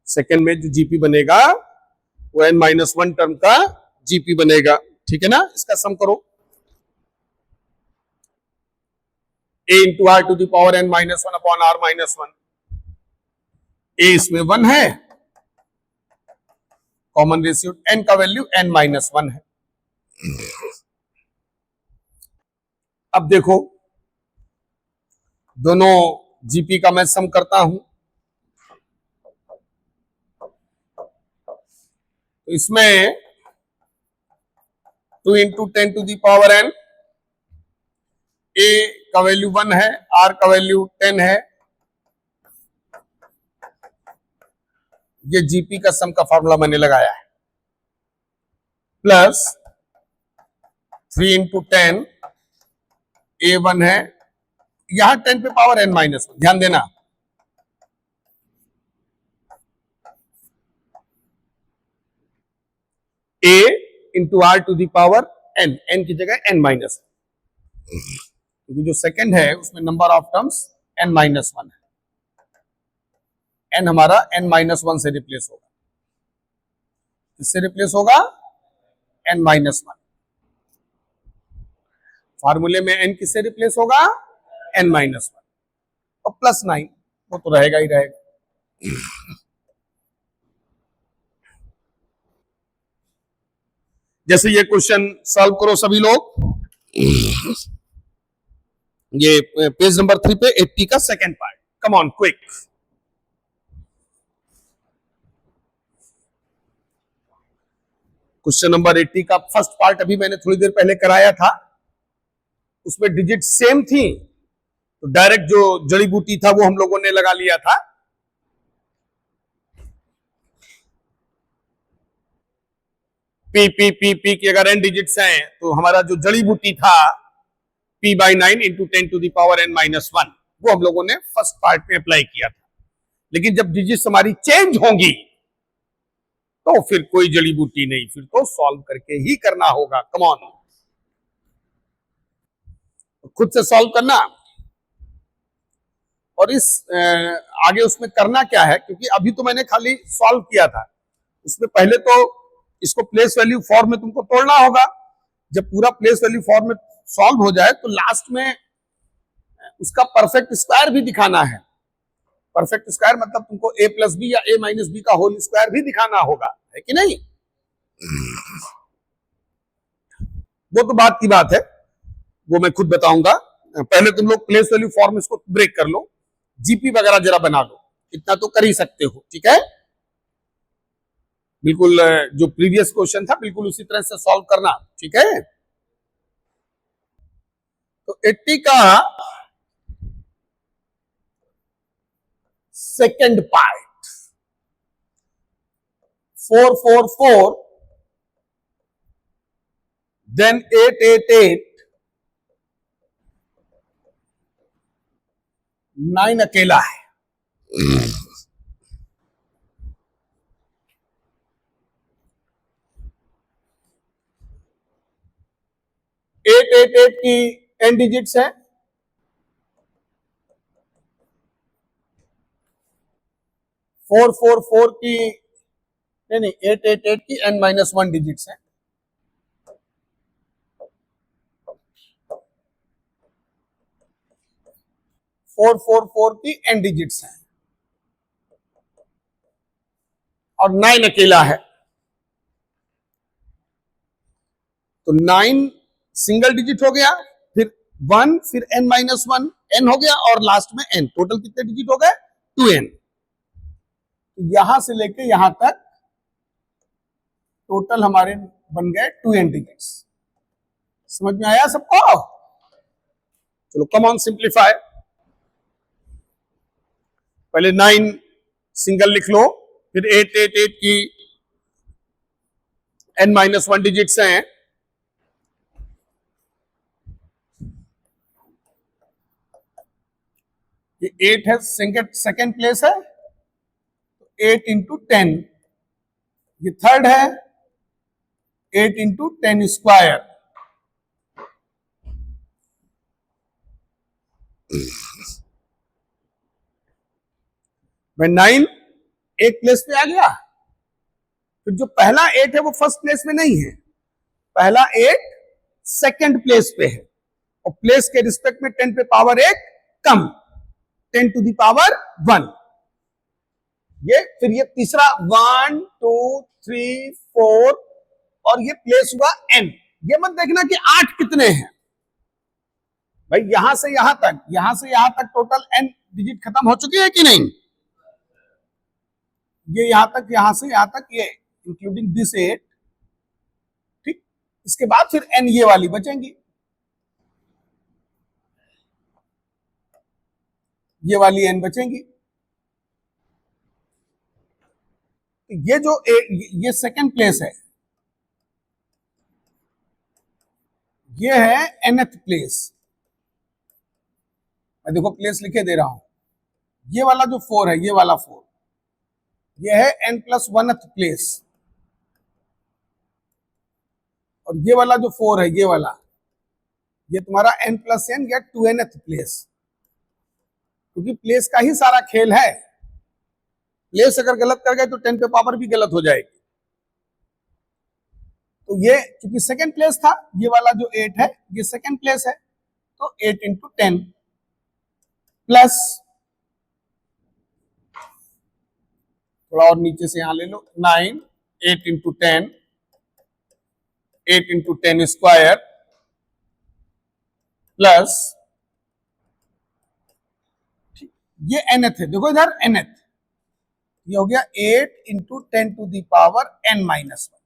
सेकंड में जो जीपी बनेगा वो n माइनस 1 टर्म का जीपी बनेगा, ठीक है ना। इसका सम करो, a into r to the power n minus 1 upon r minus 1, a इसमें 1 है, कॉमन रेशियो n का वैल्यू n माइनस 1 है। अब देखो दोनों जीपी का मैं सम करता हूं, तो इसमें 2 into 10 to the power n, a का वैल्यू 1 है, r का वैल्यू 10 है, ये जीपी का सम का फॉर्मूला मैंने लगाया है, प्लस 3 इंटू 10, a 1 है, यहां 10 पे पावर n माइनस 1, ध्यान देना, a into r to the power n, n की जगह n माइनस, क्योंकि जो सेकंड है उसमें number of terms n minus 1 है, n हमारा n माइनस 1 से रिप्लेस होगा, किससे रिप्लेस होगा? n-1। फार्मूले में n किससे रिप्लेस होगा? n-1 और +9 वो तो रहेगा ही रहेगा। जैसे ये क्वेश्चन सॉल्व करो सभी लोग। ये पेज नंबर 3 पे 80 का second part. Come on quick. Question number 80 का फर्स्ट पार्ट अभी मैंने थोड़ी देर पहले कराया था, उसमें डिजिट सेम थी, तो डायरेक्ट जो जड़ी बूटी था वो हम लोगों ने लगा लिया था। पी पी पी पी की अगर n डिजिट्स हैं तो हमारा जो जड़ी बूटी था p/9 इंटू 10⁻n-1 वो हम लोगों ने फर्स्ट पार्ट में अप्लाई किया था। लेकिन जब डिजिट्स हमारी चेंज होंगी तो फिर कोई जड़ी बूटी नहीं, फिर तो सॉल्व करके ही करना होगा। कम ऑन, खुद से सॉल्व करना। और इस आगे उसमें करना क्या है, क्योंकि अभी तो मैंने खाली सॉल्व किया था, उसमें पहले तो इसको प्लेस वैल्यू फॉर्म में तुमको तोड़ना होगा। जब पूरा प्लेस वैल्यू फॉर्म में सॉल्व हो जाए तो लास्ट में उसका परफेक्ट स्क्वायर भी दिखाना है। परफेक्ट स्क्वायर मतलब तुमको a+b या a-b का होल स्क्वायर भी दिखाना होगा, है कि नहीं? वो तो बात की बात है, वो मैं खुद बताऊंगा। पहले तुम लोग प्लेस वैल्यू फॉर्म इसको ब्रेक कर लो, जीपी वगैरह जरा बना लो, इतना तो कर ही सकते हो, ठीक है? बिल्कुल जो प्रीवियस क्वेश्चन था बिल्कुल उसी तरह से सॉल्व करना, ठीक है? तो 80 का सेकेंड पार्ट 4 4 4 देन 8 8 8 9 अकेला है। एट एट एट की n डिजिट्स है, 4 4 4 की नहीं 8 8 8 की n-1 डिजिट्स है। 4 4 4 की n डिजिट्स है और 9 अकेला है। तो 9 सिंगल डिजिट हो गया, फिर 1, फिर n-1 n हो गया और लास्ट में n। टोटल कितने डिजिट हो गए? 2n। यहां से लेके यहां तक टोटल हमारे बन गए 2n डिजिट्स। समझ में आया सबको? चलो कम ऑन सिंप्लीफाई। पहले 9 सिंगल लिख लो, फिर 8 8 8 की n-1 डिजिट्स हैं, ये 8 है, सेकेंड प्लेस है, 8 इंटू 10, ये थर्ड है, 8 इंटू 10 स्क्वायर, मैं 9 एक प्लेस पे आ गया। फिर जो पहला 8 है वो फर्स्ट प्लेस में नहीं है, पहला 8 सेकंड प्लेस पे है और प्लेस के रिस्पेक्ट में 10 पे पावर 1 कम, 10 टू द पावर 1। ये फिर ये तीसरा 1 2 3 4 और ये प्लेस हुआ n। ये मत देखना कि 8 कितने हैं भाई, यहां से यहां तक, यहां से यहां तक टोटल n डिजिट खत्म हो चुकी है कि नहीं? ये यहां तक, यहां से यहां तक, ये इंक्लूडिंग दिस 8, ठीक। इसके बाद फिर n ये वाली बचेंगी, ये वाली n बचेंगी। ये जो ये सेकंड प्लेस है, ये है nth प्लेस। मैं देखो प्लेस लिखे दे रहा हूं, ये वाला जो 4 है, ये वाला 4, ये है n+1th प्लेस। और ये वाला जो 4 है, ये वाला, ये तुम्हारा n+n या 2nth प्लेस। क्योंकि प्लेस का ही सारा खेल है, प्लेस अगर गलत कर गए तो 10 पे पावर भी गलत हो जाएगी। तो ये क्योंकि सेकेंड प्लेस था, ये वाला जो 8 है ये सेकेंड प्लेस है, तो 8 इंटू 10 प्लस, थोड़ा और नीचे से यहां ले लो, 9, 8 इंटू 10, 8 इंटू 10 स्क्वायर प्लस, ये nth है, देखो इधर nth, ये हो गया 8 into 10 to the power n minus 1,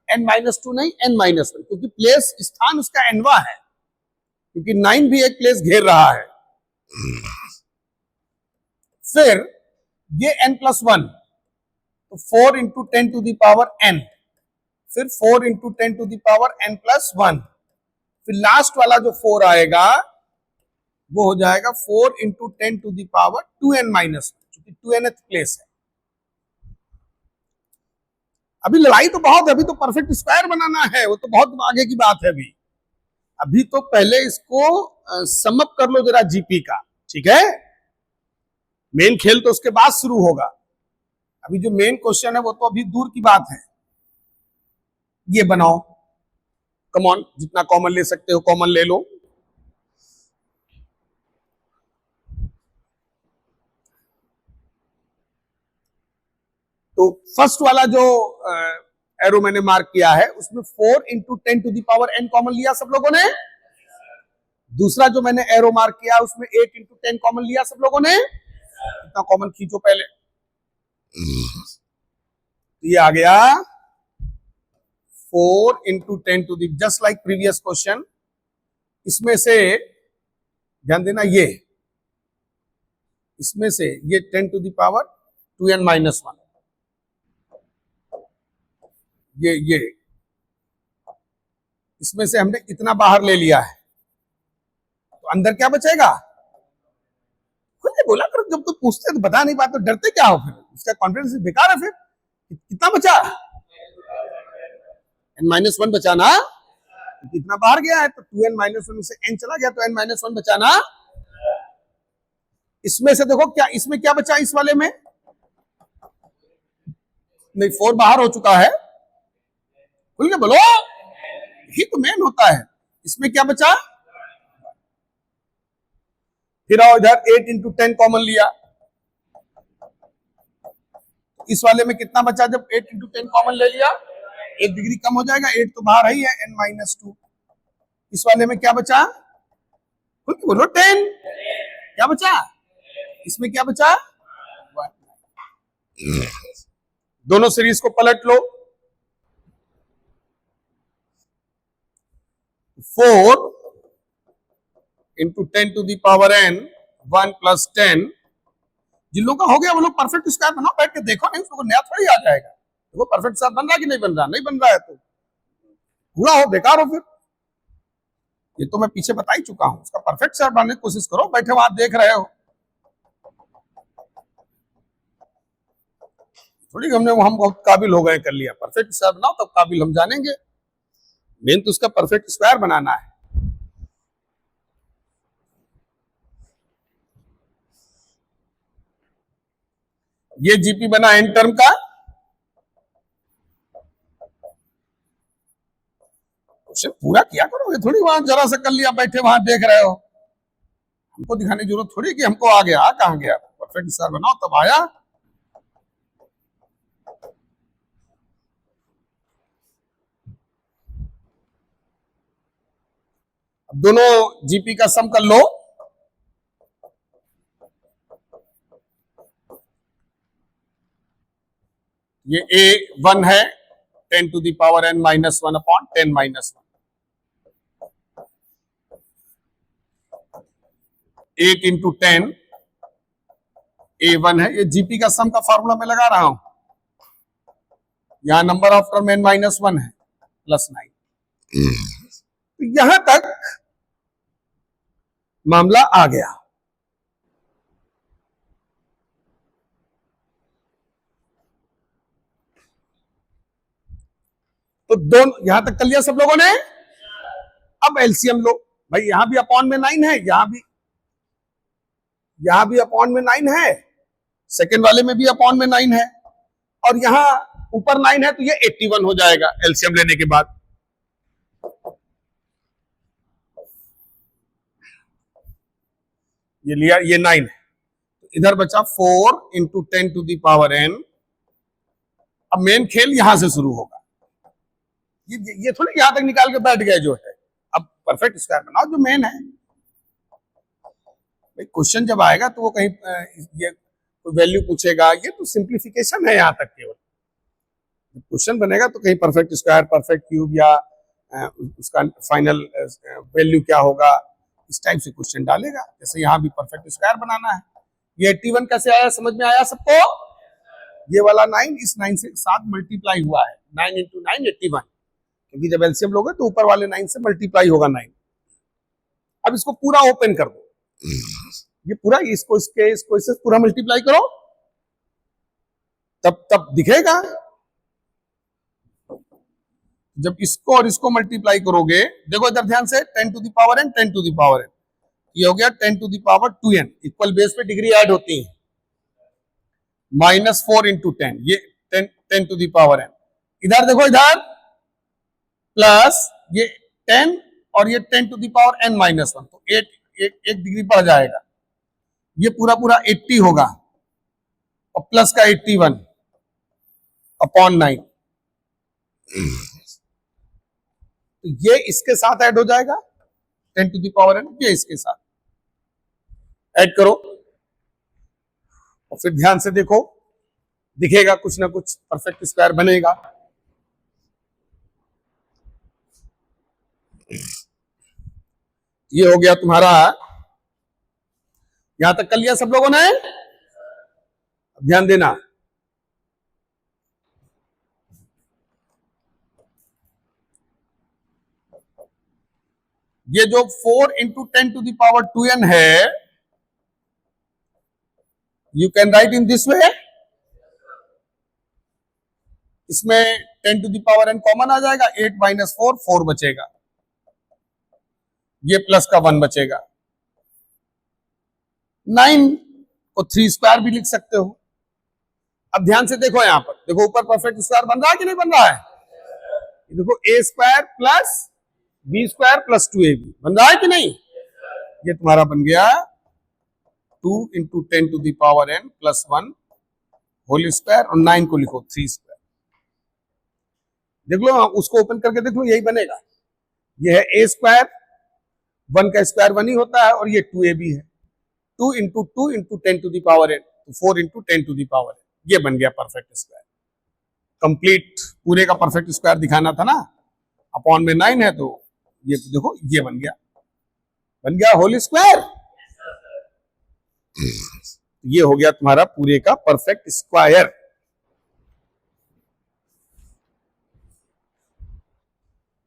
n minus 2 नहीं, n माइनस 1, क्योंकि प्लेस स्थान उसका nवा है, क्योंकि 9 भी एक प्लेस घेर रहा है। फिर ये n प्लस 1, तो 4 into 10 to the power n, फिर 4 into 10 to the power n plus 1, फिर लास्ट वाला जो 4 आएगा वो हो जाएगा 4 into 10 to the power 2n minus 1, क्योंकि 2nth प्लेस है। अभी लड़ाई तो बहुत है, अभी तो परफेक्ट स्क्वायर बनाना है, वो तो बहुत आगे की बात है। अभी अभी तो पहले इसको सम अप कर लो जरा जीपी का, ठीक है? मेन खेल तो उसके बाद शुरू होगा, अभी जो मेन क्वेश्चन है वो तो अभी दूर की बात है। ये बनाओ, कम ऑन, जितना कॉमन ले सकते हो कॉमन ले लो। तो फर्स्ट वाला जो एरो मैंने मार्क किया है उसमें 4 into 10 to the power n common लिया सब लोगों ने। दूसरा जो मैंने एरो मार्क किया उसमें 8 इंटू 10 कॉमन लिया सब लोगों ने। इतना कॉमन खींचो पहले, ये आ गया 4 into 10 to the, just like previous question. इसमें से ध्यान देना, ये इसमें से ये 10 to the power 2n minus 1, ये इसमें से हमने इतना बाहर ले लिया है, तो अंदर क्या बचेगा? खुद ने बोला करो, जब तो पूछते तो बता नहीं पाते तो डरते क्या हो, फिर उसका कॉन्फिडेंस बेकार है। फिर कितना बचा? n-1 बचाना, कितना बाहर गया है तो 2n-1 से n चला गया तो n-1 बचाना। इसमें से देखो क्या, इसमें क्या बचा? इस वाले में नहीं, 4 बाहर हो चुका है, खुल के बोलो, यही तो मेन होता है। इसमें क्या बचा? फिर आओ इधर 8 इंटू 10 कॉमन लिया, इस वाले में कितना बचा? जब 8 इंटू 10 कॉमन ले लिया 1 डिग्री कम हो जाएगा, 8 तो बाहर ही है, n-2। इस वाले में क्या बचा? खुल के बोलो, 10। क्या बचा? इसमें क्या बचा? 1। दोनों सीरीज को पलट लो, 4 into 10 to the power n 1 plus 10। जिन लोगों का हो गया वो लोग परफेक्ट स्क्वायर बनाओ, बैठ के देखो, नहीं उसको नया थोड़ी आ जाएगा। देखो परफेक्ट स्क्वायर बन रहा कि नहीं बन रहा? नहीं बन रहा है तो पूरा हो, बेकार हो। फिर ये तो मैं पीछे बता ही चुका हूं, उसका परफेक्ट स्क्वायर बनाने की कोशिश करो, बैठे वहां देख रहे हो थोड़ी हम बहुत काबिल हो गए, कर लिया। परफेक्ट स्क्वायर बनाओ तब काबिल हम जानेंगे। मेन तो उसका परफेक्ट स्क्वायर बनाना है। ये जीपी बना एन टर्म का, उसे पूरा किया करो, ये थोड़ी वहां जरा सा कर लिया बैठे वहां देख रहे हो। हमको दिखाने की जरूरत थोड़ी कि हमको आ गया, कहां गया। परफेक्ट स्क्वायर बनाओ तब आया। अब दोनों जीपी का सम कर लो। ये a1 है 10 to the power n-1 upon 10-1। 8 into 10 a1 है, ये जीपी का सम का फॉर्मूला मैं लगा रहा हूं। यहां नंबर ऑफ टर्म n-1 है प्लस 9। तो यहां तक मामला आ गया। तो दोनों यहां तक कर लिया सब लोगों ने। अब एलसीएम लो भाई, यहां भी अपॉन में 9 है, यहां भी अपॉन में 9 है, सेकंड वाले में भी अपॉन में 9 है, और यहां ऊपर 9 है, तो ये 81 हो जाएगा एलसीएम लेने के बाद। ये लिया, ये 9 है, तो इधर बचा 4 into 10 to the power n। अब मेन खेल यहां से शुरू होगा, ये थोड़ी यहां तक निकाल के बैठ गए जो है। अब परफेक्ट स्क्वायर बनाओ जो मेन है। भाई क्वेश्चन जब आएगा तो वो कहीं ये कोई वैल्यू पूछेगा, ये तो सिंप्लीफिकेशन है यहां तक केवल। क्वेश्चन बनेगा तो कहीं परफेक्ट स्क्वायर, परफेक्ट क्यूब या उसका फाइनल वैल्यू क्या होगा, इस टाइप से क्वेश्चन डालेगा। जैसे यहाँ भी परफेक्ट स्क्वायर बनाना है। ये 81 कैसे आया, समझ में आया सबको? ये वाला 9 इस 9 से साथ मल्टीप्लाई हुआ है, 9 इंटू 9 81, क्योंकि जब एलसीएम लोगे तो ऊपर वाले 9 से मल्टीप्लाई होगा 9। अब इसको पूरा ओपन कर दो, ये पूरा इसको इससे पूरा मल्टीप्लाई करो, तब दिखेगा। जब इसको और इसको मल्टीप्लाई करोगे, देखो इधर ध्यान से, 10 to the power n 10 to the power n, ये हो गया 10 to the power 2n। Equal base पे डिग्री ऐड होती है, -4 इंटू 10, ये 10 टू द पावर n। इधर देखो, इधर प्लस ये 10 और ये 10 टू द पावर n -1, तो 1 डिग्री बढ़ जाएगा, ये पूरा पूरा 80 होगा, और प्लस का 81 अपॉन 9, तो ये इसके साथ ऐड हो जाएगा 10 टू द पावर n, ये इसके साथ ऐड करो, और फिर ध्यान से देखो, दिखेगा कुछ ना कुछ परफेक्ट स्क्वायर बनेगा। ये हो गया तुम्हारा, यहां तक कर लिया सब लोगों ने? ध्यान देना, ये जो 4 into 10 to the power 2n है, you can write in this way. इसमें 10 to the power n common आ जाएगा, 8 माइनस 4 बचेगा, ये प्लस का 1 बचेगा। 9 को 3 स्क्वायर भी लिख सकते हो। अब ध्यान से देखो, यहां पर देखो, ऊपर परफेक्ट स्क्वायर बन रहा है कि नहीं बन रहा है? देखो, a square plus b square plus 2ab बन रहा है कि नहीं? ये तुम्हारा बन गया 2 into 10 to the power n plus 1 whole square, और 9 को लिखो 3 स्क्वायर। देख लो, उसको ओपन करके देख लो, यही बनेगा। ये है a स्क्वायर, 1 का स्क्वायर 1 ही होता है, और ये 2ab है, 2 into 10 to the power n, तो 4 into 10 to the power n, ये बन गया परफेक्ट स्क्वायर। कंप्लीट पूरे का परफेक्ट स्क्वायर दिखाना था ना, अपॉन में 9 है, तो ये देखो, ये बन गया होल स्क्वायर। ये हो गया तुम्हारा पूरे का perfect square.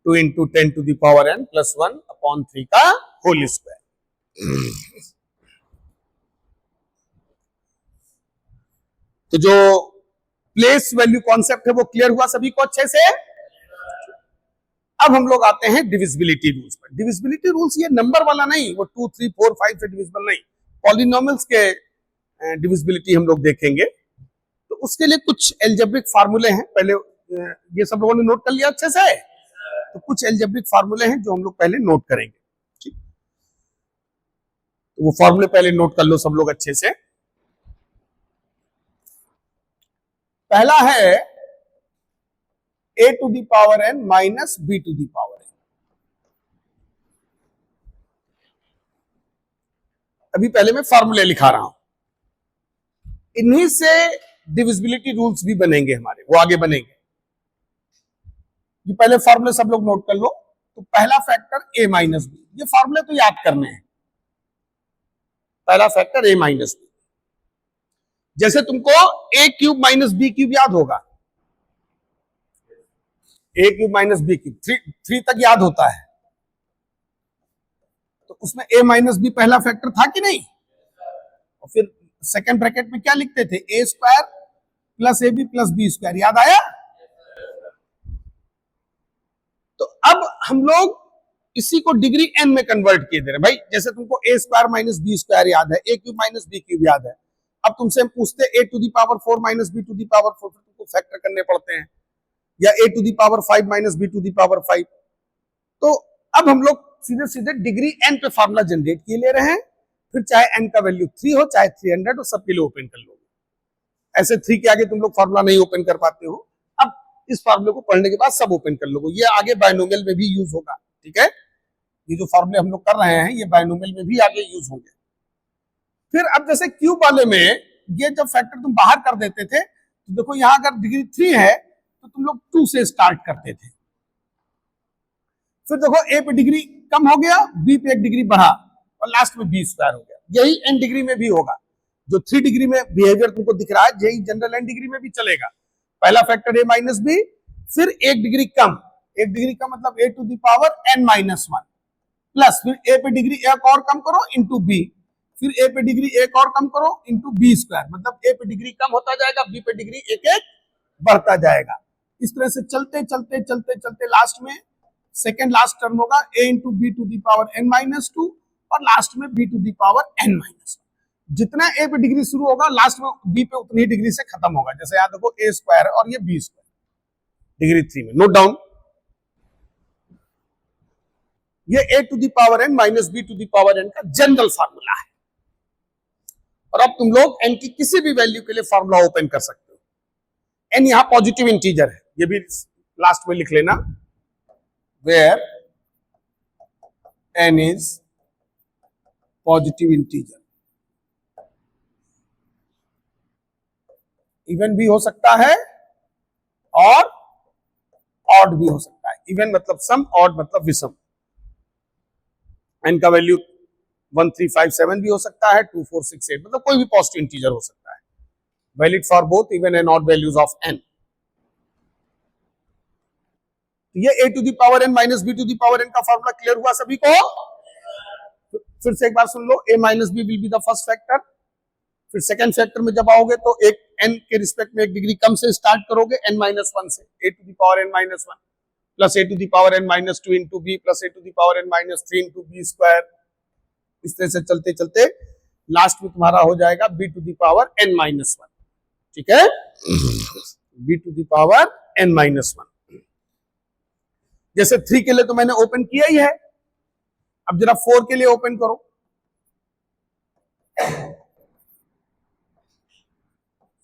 Two into 10 to the power n plus 1 upon 3 का होल स्क्वायर। तो जो प्लेस वैल्यू कॉन्सेप्ट है वो क्लियर हुआ सभी को अच्छे से? अब हम लोग आते हैं डिविजिबिलिटी रूल्स पर। डिविजिबिलिटी रूल्स ये नंबर वाला नहीं, वो 2, 3, 4, 5 से डिविजिबल नहीं, पॉलिनोमियल्स के डिविजिबिलिटी हम लोग देखेंगे। तो उसके लिए कुछ एल्जेब्रिक फार्मूले हैं, पहले ये सब लोगों ने नोट कर लिया अच्छे से? तो कुछ एल्जेब्रिक फार्मूले हैं जो हम लोग पहले नोट करेंगे, ठीक? तो वो फार्मूले पहले नोट कर लो सब लोग अच्छे से। पहला है a to the power n minus b to the power n। अभी पहले मैं फार्मूले लिखा रहा हूं, इन्हीं से डिविजिबिलिटी रूल्स भी बनेंगे हमारे, वो आगे बनेंगे। ये पहले फार्मूले सब लोग नोट कर लो। तो पहला फैक्टर a माइनस बी, ये फार्मूले तो याद करने हैं। पहला फैक्टर a माइनस बी, जैसे तुमको a cube minus b cube याद होगा, a cube minus b cube 3 तक याद होता है, तो उसमें a माइनस बी पहला फैक्टर था कि नहीं? और फिर सेकंड ब्रैकेट में क्या लिखते थे? a square plus ab plus B square, याद आया? तो अब हम लोग इसी को डिग्री n में कन्वर्ट किए दे रहे भाई। जैसे तुमको a square minus b square याद है, a cube minus b cube याद है, अब तुमसे हम पूछते a to the power 4 minus B to the power 4, तुमको फैक्टर करने पड़ते हैं, या a to the power 5 minus B to the power 5। तो अब हम लोग सीधे सीधे डिग्री n पे फार्मूला जनरेट किए ले रहे हैं, फिर चाहे n का वैल्यू 3 हो चाहे 300 हो, सबके लिए ओपन कर लोगे। ऐसे 3 के आगे तुम लोग फार्मूला नहीं ओपन कर पाते हो। अब इस फार्मूले को पढ़ने के बाद सब ओपन कर लोगे। ये आगे बायनोमियल में भी यूज होगा, ठीक है। ये जो फार्मूले हम लोग कर रहे हैं ये बायनोमियल में भी आगे यूज होंगे। फिर अब जैसे क्यूब वाले में ये जब फैक्टर तुम बाहर कर देते थे तो देखो यहां अगर डिग्री 3 है तो तुम लोग 2 से स्टार्ट करते थे। फिर देखो ए पे डिग्री कम हो गया, बी पे 1 डिग्री बढ़ा और लास्ट में बी स्क्वायर हो गया। यही एन डिग्री में भी होगा। जो 3 डिग्री में बिहेवियर तुमको दिख रहा है यही जनरल एन डिग्री में भी चलेगा। पहला फैक्टर ए माइनस बी, फिर 1 डिग्री कम, 1 डिग्री कम मतलब A to the power n minus 1 plus फिर ए पे डिग्री एक और कम करो इंटू बी, फिर ए पे डिग्री एक और कम करो इंटू बी स्क्वायर, मतलब ए पे डिग्री कम होता जाएगा, बी पे डिग्री एक एक बढ़ता जाएगा। इस तरह से चलते चलते चलते चलते लास्ट में सेकेंड लास्ट टर्म होगा a into b to the power n minus 2 और लास्ट में b to the power n minus 1। जितना a पे डिग्री शुरू होगा लास्ट में b पे उतनी डिग्री से खत्म होगा। जैसे यहाँ देखो a स्क्वायर है और ये b स्क्वायर डिग्री 3 में। नोट डाउन, ये a to the power n minus b to the power n का जनरल फार्मूला है। और अब तुम लोग n की किसी भी वैल्यू के लिए फार्मूला ओपन कर सकते हो। n यहां पॉजिटिव इंटीजर है, ये भी लास्ट में लिख लेना, where n is positive integer। Even भी हो सकता है और ऑड भी हो सकता है। इवन मतलब सम, ऑड मतलब विषम। n का वैल्यू 1357 भी हो सकता है, 2468 मतलब कोई भी पॉजिटिव इंटीजर हो सकता है। Valid for both even and odd values of n। ये a to the power n minus B to the power n का फॉर्मूला क्लियर हुआ सभी को? फिर से एक बार सुन लो, a minus b will be the first factor. फिर सेकंड फैक्टर में जब आओगे तो एक n के रिस्पेक्ट में 1 डिग्री कम से स्टार्ट करोगे n माइनस 1 से, a to the power n minus 1 plus a to the power n minus 2 into B plus a to the power n minus 3 into B square. इस तरह से चलते चलते लास्ट में तुम्हारा हो जाएगा b to the power n minus 1, ठीक है, b to the power n minus 1। जैसे 3 के लिए तो मैंने ओपन किया ही है, अब जरा 4 के लिए ओपन करो।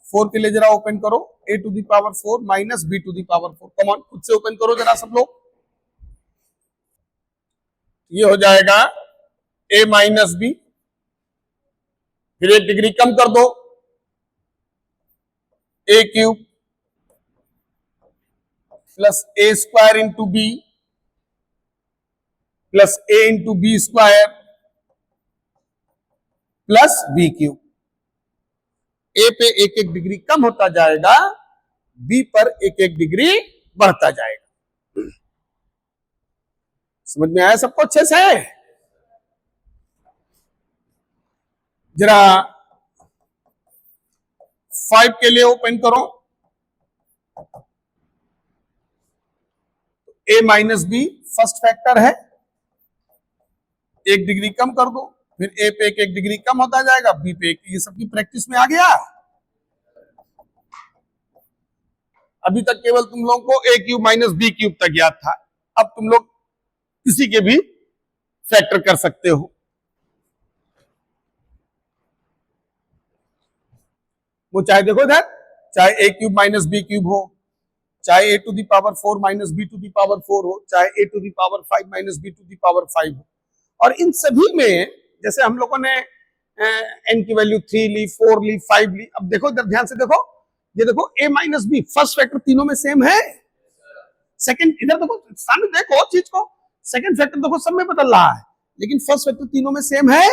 4 के लिए जरा ओपन करो, a to the power 4 minus b to the power 4। Come on, खुद से ओपन करो जरा सब लोग। ये हो जाएगा a माइनस बी, फिर 1 डिग्री कम कर दो, a cube plus a square into B plus a into B square plus b cube. a पे 1-1 डिग्री कम होता जाएगा, b पर 1-1 डिग्री बढ़ता जाएगा। समझ में आया सबको अच्छे से? जरा 5 के लिए ओपन करो, a minus b first factor है, 1 डिग्री कम कर दो, फिर a पे 1-1 डिग्री कम होता जाएगा, b पे 1। ये सबकी प्रैक्टिस में आ गया। अभी तक केवल तुम लोगों को a cube minus b cube तक याद था, अब तुम लोग किसी के भी फैक्टर कर सकते हो। वो चाहे देखो इधर, चाहे a cube minus b cube हो, चाहे a to the power 4 minus B to the power 4 हो, चाहे a to the power 5 minus B to the power 5 हो। और इन सभी में जैसे हम लोगों ने n की वैल्यू 3 ली, 4 ली, 5 ली। अब देखो इधर ध्यान से देखो, ये देखो a minus b first factor तीनों में सेम है। सेकंड इधर देखो, सामने देखो चीज को, सेकंड फैक्टर देखो सब में बदल रहा है, लेकिन फर्स्ट फैक्टर तीनों में सेम है।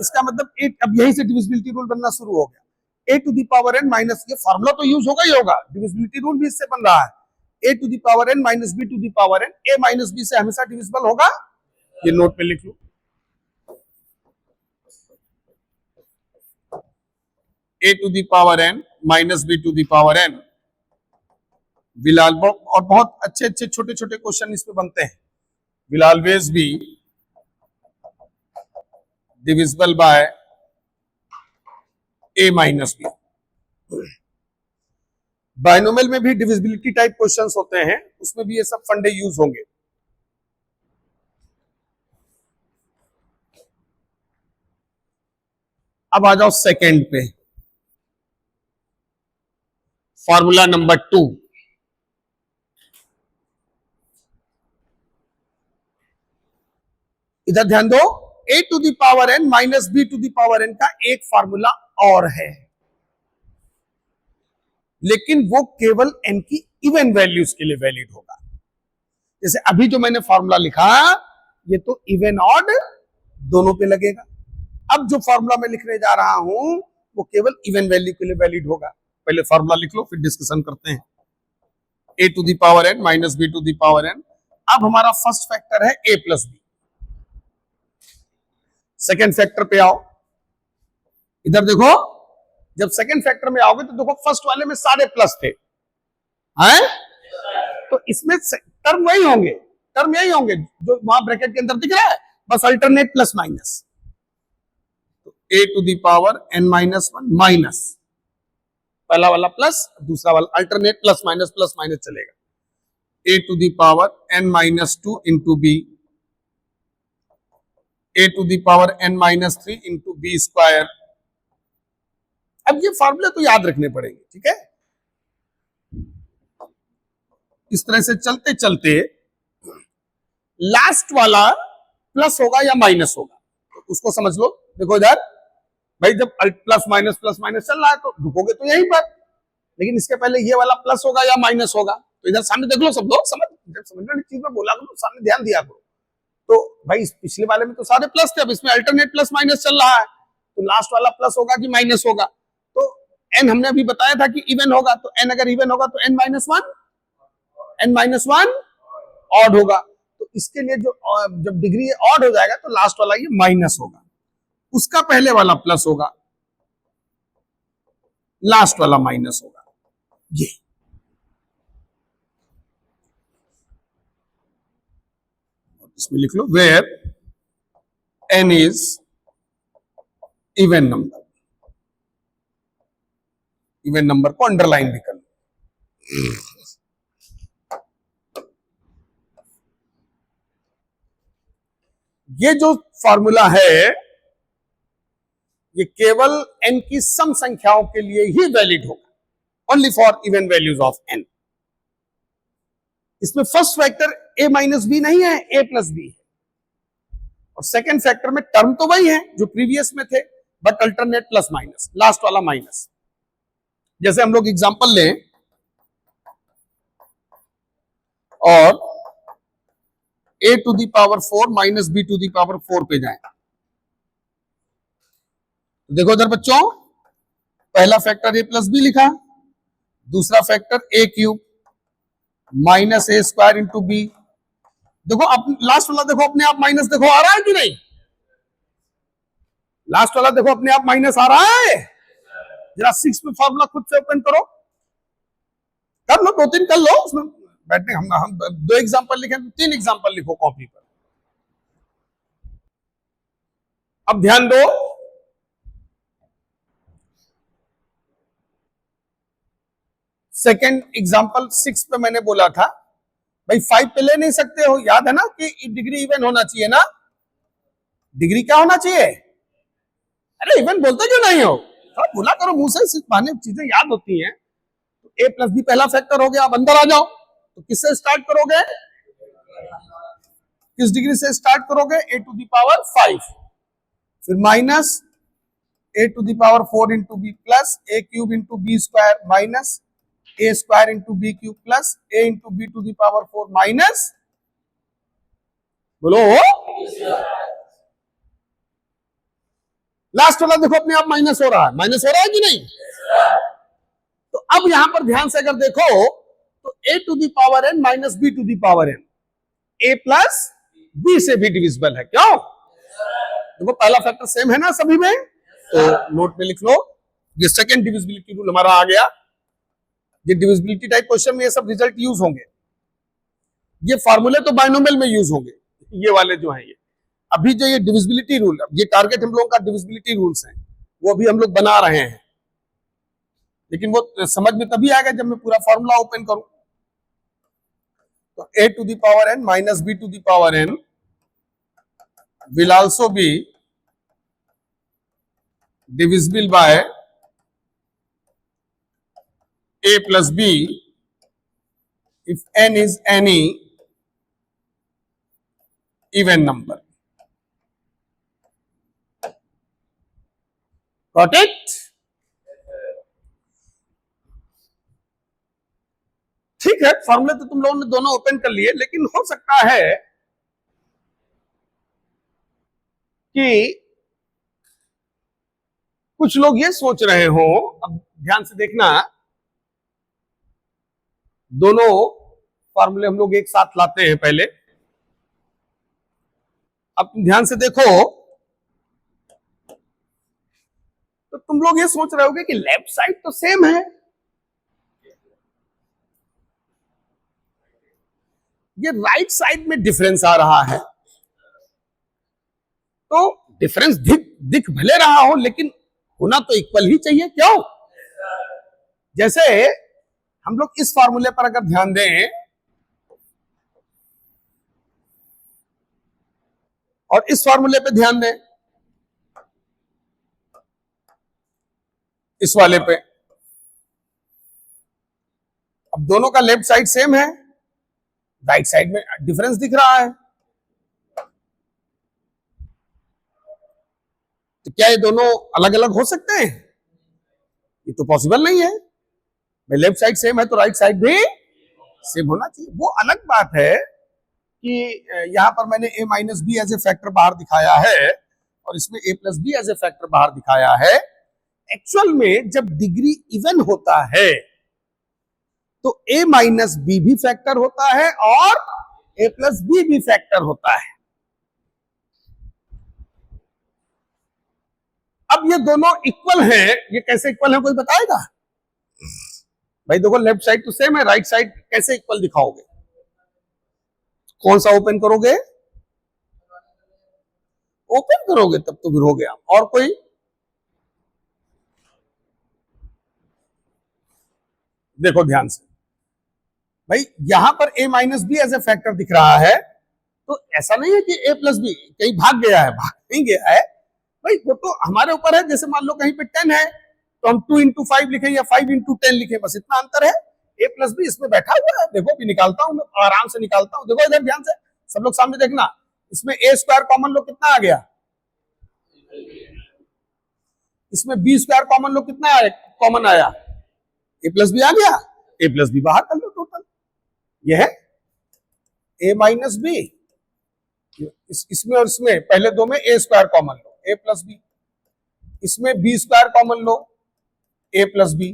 इसका मतलब अब यहीं से डिविजिबिलिटी रूल बनना शुरू हो गया। a to the power n minus, ये फार्मूला तो यूज होगा ही होगा, डिविजिबिलिटी रूल भी इससे बन रहा है। a to the power n minus b to the power n, a minus b से हमेशा डिविजिबल होगा। ये नोट पे लिख लो, a to the power n minus b to the power n will always, और बहुत अच्छे अच्छे छोटे छोटे क्वेश्चन इस पे बनते हैं, will always be divisible by a minus b. Binomial में भी डिविजिबिलिटी टाइप क्वेश्चंस होते हैं, उसमें भी ये सब फंडे यूज होंगे। अब आ जाओ सेकंड पे, फॉर्मूला नंबर 2। इधर ध्यान दो, a to the power n minus b to the power n का एक फॉर्मूला और है, लेकिन वो केवल n की इवन वैल्यूज के लिए वैलिड होगा। जैसे अभी जो मैंने फॉर्मूला लिखा, ये तो इवन ऑड दोनों पे लगेगा। अब जो फॉर्मूला मैं लिखने जा रहा हूं वो केवल इवन वैल्यू के लिए वैलिड होगा। पहले फॉर्मूला लिख लो, फिर डिस्कशन करते हैं। a to the power n minus b to the power n। अब हमारा फर्स्ट फैक्टर है a plus b. Second factor पे आओ, इधर देखो, जब सेकेंड फैक्टर में आओगे तो देखो फर्स्ट वाले में सारे प्लस थे, हैं? तो इसमें टर्म वही होंगे, टर्म यही होंगे जो वहां ब्रैकेट के अंदर दिख रहा है, बस अल्टरनेट प्लस माइनस। तो a to the power n minus 1 minus पहला वाला प्लस, दूसरा वाला अल्टरनेट प्लस माइनस चलेगा। a to the power n minus 2 into b, a to the power n minus 3 into B square. अब ये फॉर्मूले तो याद रखने पड़ेंगे, ठीक है? इस तरह से चलते चलते लास्ट वाला प्लस होगा या माइनस होगा, तो उसको समझ लो। देखो इधर भाई, जब प्लस माइनस चल रहा है तो रुकोगे तो यहीं पर, लेकिन इसके पहले ये वाला प्लस होगा या माइनस होगा। तो इधर सामने देख लो, सब लोग समझने वाली चीज में बोला करो, सामने ध्यान दिया करो। तो भाई पिछले वाले में तो सारे प्लस थे, अब इसमें अल्टरनेट प्लस माइनस चल रहा है, तो लास्ट वाला प्लस होगा कि माइनस होगा। तो n हमने अभी बताया था कि इवन होगा, तो n अगर इवन होगा तो n माइनस वन ऑड होगा। तो इसके लिए जो जब डिग्री ऑड हो जाएगा तो लास्ट वाला ये माइनस होगा, उसका पहले वाला प्लस होगा, लास्ट वाला माइनस होगा। ये इसमें लिख लो, where n is even number. Even number को अंडरलाइन भी कर लो। ये जो फॉर्मूला है ये केवल n की सम संख्याओं के लिए ही वैलिड होगा, only for even values of n। इसमें first factor a minus b नहीं है, a प्लस बी है, और सेकेंड फैक्टर में टर्म तो वही है जो प्रीवियस में थे, but alternate plus minus, last वाला माइनस। जैसे हम लोग एग्जांपल लें और a to the power 4 minus b to the power 4 पे जाएं। देखो इधर बच्चों, पहला फैक्टर a प्लस बी लिखा, दूसरा factor a cube minus a square into b. देखो लास्ट वाला देखो अपने आप माइनस देखो आ रहा है कि नहीं? लास्ट वाला देखो अपने आप माइनस आ रहा है। जरा 6 में फॉर्मूला खुद से ओपन करो, कर लो, 2-3 कर लो, उसमें बैठने हम 2 एग्जांपल लिखे, 3 एग्जांपल लिखो कॉपी पर। अब ध्यान दो, सेकेंड एग्जांपल 6 पे मैंने बोला था भाई 5 पे ले नहीं सकते हो, याद है ना कि डिग्री इवन होना चाहिए ना। डिग्री क्या होना चाहिए? अरे इवन बोलते क्यों नहीं हो? तो बोला करो मुंह से, सिर्फ बहाने चीजें याद होती हैं। तो a प्लस बी पहला फैक्टर हो गया। अब अंदर आ जाओ, तो किससे स्टार्ट करोगे? किस डिग्री से स्टार्ट करोगे? a टू द पावर 5, फिर minus a to the power 4 into B plus a cube into B square minus a square into B cube plus a into b to the power 4 minus, बोलो last वाला देखो अपने आप minus हो रहा है, minus हो रहा है कि नहीं? तो अब यहां पर ध्यान से अगर देखो तो a to the power n minus b to the power n, a plus b से भी डिविजिबल है, क्यों? देखो पहला फैक्टर सेम है ना सभी में, तो नोट में लिख लो, ये सेकंड डिविजिबिलिटी रूल हमारा आ गया। ये डिविजिबिलिटी टाइप क्वेश्चन में ये सब रिजल्ट यूज होंगे। ये फॉर्मूले तो बाइनोमियल में यूज होंगे, ये वाले जो हैं ये। अभी जो ये डिविजिबिलिटी रूल, ये टारगेट हम लोगों का डिविजिबिलिटी रूल्स हैं, वो अभी हम लोग बना रहे हैं, लेकिन वो समझ में तभी आएगा जब मैं पूरा फॉर्मूला ओपन करूं। तो a to the power n minus b to the power n will also be divisible by a plus b if n is any even number. Got it? ठीक है, फॉर्मूले तो तुम लोगों ने दोनों ओपन कर लिए, लेकिन हो सकता है कि कुछ लोग ये सोच रहे हो, अब ध्यान से देखना, दोनों फॉर्मूले हम लोग एक साथ लाते हैं पहले। अब तुम ध्यान से देखो तो तुम लोग ये सोच रहे होगे कि लेफ्ट साइड तो सेम है, ये राइट साइड में डिफरेंस आ रहा है। तो डिफरेंस दिख भले रहा हो, लेकिन होना तो इक्वल ही चाहिए, क्यों? जैसे हम लोग इस फॉर्मूले पर अगर ध्यान दें और इस फॉर्मूले पे ध्यान दें, इस वाले पे, अब दोनों का लेफ्ट साइड सेम है, राइट साइड में डिफरेंस दिख रहा है, तो क्या ये दोनों अलग अलग हो सकते हैं? ये तो पॉसिबल नहीं है। भाई लेफ्ट साइड सेम है तो राइट साइड भी सेम होना चाहिए। वो अलग बात है कि यहां पर मैंने a minus b as a factor बाहर दिखाया है और इसमें a plus B as a factor बाहर दिखाया है। एक्चुअल में जब डिग्री इवन होता है तो a माइनस बी भी फैक्टर होता है और a प्लस बी भी फैक्टर होता है। अब ये दोनों इक्वल हैं, ये कैसे इक्वल है कोई बताएगा? भाई देखो लेफ्ट साइड तो सेम है, राइट साइड कैसे इक्वल दिखाओगे? कौन सा ओपन करोगे? ओपन करोगे तब तो फिर हो गया। और कोई? देखो ध्यान से, भाई यहां पर a minus b as a factor दिख रहा है, तो ऐसा नहीं है कि a प्लस बी कहीं भाग गया है, भाग नहीं गया है भाई, वो तो हमारे ऊपर है। जैसे मान लो कहीं पे 10 है तो हम 2 into 5 लिखें या 5 into 10 लिखें, बस इतना अंतर है। a प्लस बी इसमें बैठा हुआ है, देखो भी निकालता हूं मैं, आराम से निकालता हूं। देखो इधर ध्यान से, सब लोग सामने देखना, इसमें a स्क्वायर कॉमन लो कितना आ गया, इसमें b स्क्वायर कॉमन लो कितना कॉमन आया, a प्लस बी आ गया, a प्लस बी बाहर कर लो टोटल, यह है a माइनस बी। इसमें और इसमें पहले दो में a स्क्वायर कॉमन लो, a प्लस बी, इसमें b स्क्वायर कॉमन लो, a प्लस बी।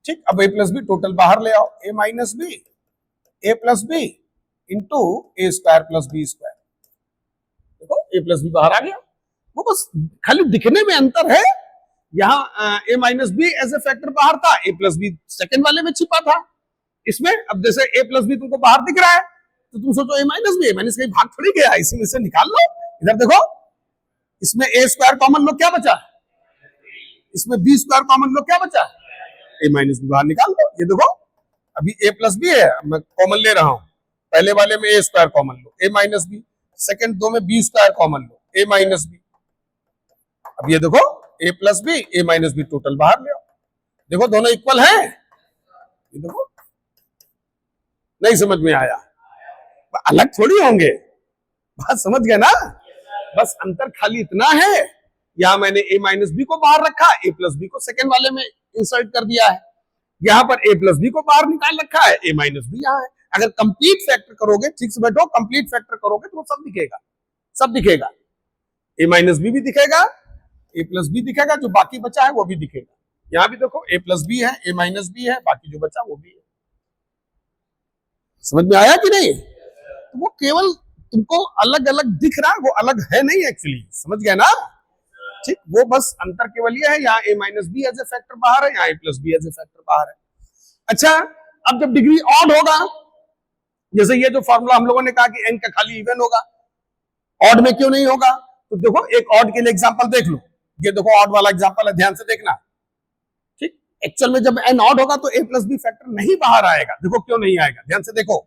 ठीक, अब a प्लस बी टोटल बाहर ले आओ, a minus b a plus b into a square plus B square. देखो a प्लस बी बाहर आ गया, वो बस खाली दिखने में अंतर है। यहां a minus b as a factor बाहर था, a प्लस बी सेकेंड वाले में छिपा था। इसमें अब जैसे a प्लस बी तुमको बाहर दिख रहा है तो तुम सोचो a माइनस बी, माइनस कहीं भाग थोड़ी गया, इसमें से निकाल लो। इधर देखो, इसमें a स्क्वायर कॉमन लो, क्या बचा? इसमें b स्क्वायर कॉमन लो, क्या बचा? a माइनस बी बाहर निकाल लो। ये देखो अभी a प्लस बी है, मैं कॉमन ले रहा हूं, पहले वाले में a स्क्वायर कॉमन लो, a माइनस बी, सेकेंड दो में b स्क्वायर कॉमन लो, a माइनस बी। अब ये देखो a plus b a minus b total बाहर ले आओ, देखो दोनों इक्वल है। ये देखो, नहीं समझ में आया? अलग थोड़ी होंगे, बात समझ गए ना? बस अंतर खाली इतना है, यहां मैंने a माइनस बी को बाहर रखा, a प्लस बी को सेकेंड वाले में इंसर्ट कर दिया है। यहां पर a प्लस बी को बाहर निकाल रखा है, a माइनस बी यहां है। अगर कंप्लीट फैक्टर करोगे, ठीक से बैठो, कंप्लीट फैक्टर करोगे तो वो सब दिखेगा, सब दिखेगा। a माइनस बी भी दिखेगा, a प्लस बी दिखेगा, जो बाकी बचा है वो भी दिखेगा। यहां भी देखो a प्लस बी है, a माइनस बी है, बाकी जो बचा वो भी है। समझ में आया कि नहीं? तो वो केवल तुमको अलग अलग दिख रहा है, वो अलग है नहीं एक्चुअली, समझ गया ना? ठीक, वो बस अंतर केवल ये है, यहाँ a minus b as a factor बाहर है, यहाँ a plus B as a factor बाहर है। अच्छा, अब जब डिग्री ऑड होगा, जैसे ये जो फॉर्मूला हम लोगों ने कहा कि n का खाली इवन होगा, ऑड में क्यों नहीं होगा? तो देखो एक ऑड के लिए एग्जांपल देख लो, ये देखो ऑड वाला एग्जांपल है, ध्यान से देखना। ठीक, एक्चुअल में जब n ऑड होगा तो a प्लस बी फैक्टर नहीं बाहर आएगा। देखो क्यों नहीं आएगा, ध्यान से देखो,